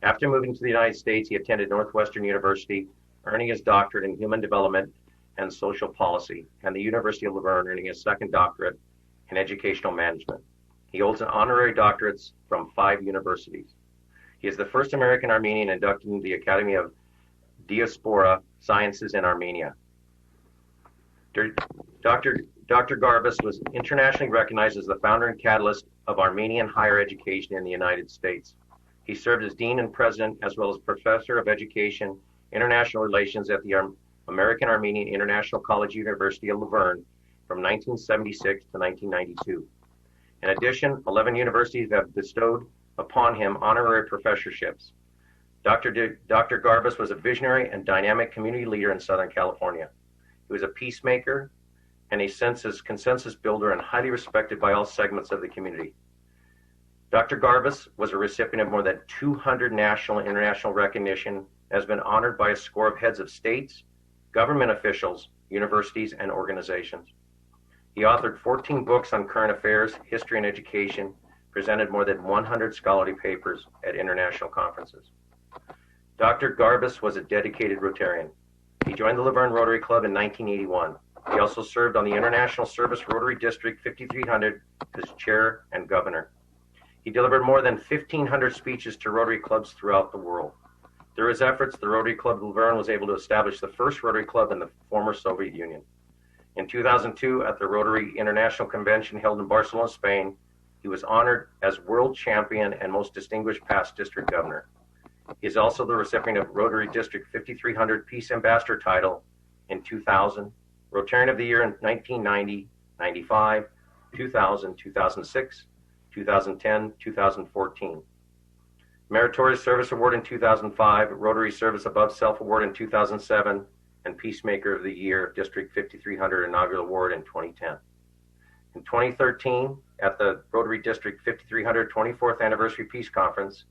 After moving to the United States, he attended Northwestern University, earning his doctorate in human development and social policy, and the University of Laverne, earning his second doctorate in educational management. He holds an honorary doctorates from 5 universities. He is the first American Armenian inducted into the Academy of Diaspora Sciences in Armenia. Dr. Garvis was internationally recognized as the founder and catalyst of Armenian higher education in the United States. He served as dean and president, as well as professor of education, international relations at the American Armenian International College University of Laverne from 1976 to 1992. In addition, 11 universities have bestowed upon him honorary professorships. Dr. Garvis was a visionary and dynamic community leader in Southern California. He was a peacemaker and a consensus builder and highly respected by all segments of the community. Dr. Garvis was a recipient of more than 200 national and international recognition and has been honored by a score of heads of states, government officials, universities, and organizations. He authored 14 books on current affairs, history, and education, presented more than 100 scholarly papers at international conferences. Dr. Garvis was a dedicated Rotarian. He joined the Laverne Rotary Club in 1981. He also served on the International Service Rotary District 5300 as chair and governor. He delivered more than 1,500 speeches to Rotary clubs throughout the world. Through his efforts, the Rotary Club of Laverne was able to establish the first Rotary Club in the former Soviet Union. In 2002, at the Rotary International Convention held in Barcelona, Spain, he was honored as World Champion and Most Distinguished Past District Governor. He is also the recipient of Rotary District 5300 Peace Ambassador title in 2000, Rotarian of the Year in 1990, 95, 2000, 2006, 2010, 2014. Meritorious Service Award in 2005, Rotary Service Above Self Award in 2007, and Peacemaker of the Year District 5300 Inaugural Award in 2010. In 2013, at the Rotary District 5300 24th Anniversary Peace Conference,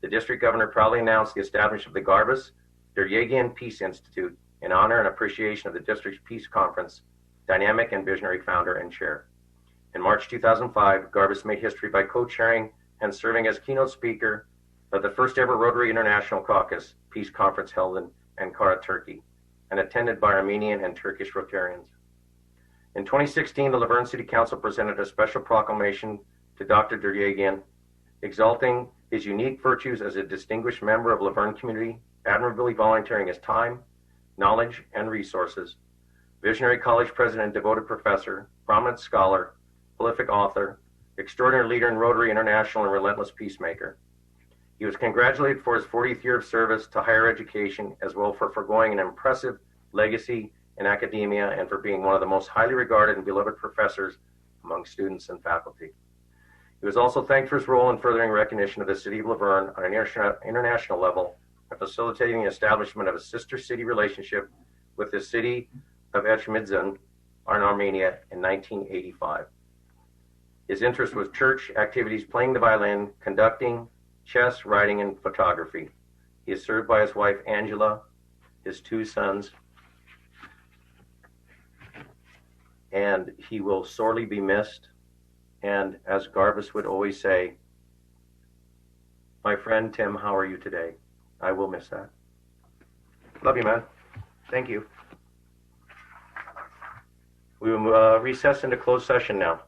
the district governor proudly announced the establishment of the Garbus Deryagian Peace Institute in honor and appreciation of the district's Peace Conference dynamic and visionary founder and chair. In March 2005, Garbus made history by co-chairing and serving as keynote speaker of the first ever Rotary International Caucus Peace Conference held in Ankara, Turkey, and attended by Armenian and Turkish Rotarians. In 2016, the La Verne City Council presented a special proclamation to Dr. Deryagian, exalting his unique virtues as a distinguished member of La Verne community, admirably volunteering his time, knowledge, and resources, visionary college president and devoted professor, prominent scholar, prolific author, extraordinary leader in Rotary International and relentless peacemaker. He was congratulated for his 40th year of service to higher education, as well for foregoing an impressive legacy in academia and for being one of the most highly regarded and beloved professors among students and faculty. He was also thanked for his role in furthering recognition of the city of La Verne on an international level and facilitating the establishment of a sister city relationship with the city of Echmidzin in Armenia in 1985. His interest was church activities, playing the violin, conducting, chess, writing, and photography. He is served by his wife, Angela, his two sons, and he will sorely be missed. And as Garbus would always say, my friend Tim, how are you today? I will miss that. Love you, man. Thank you. We will recess into closed session now.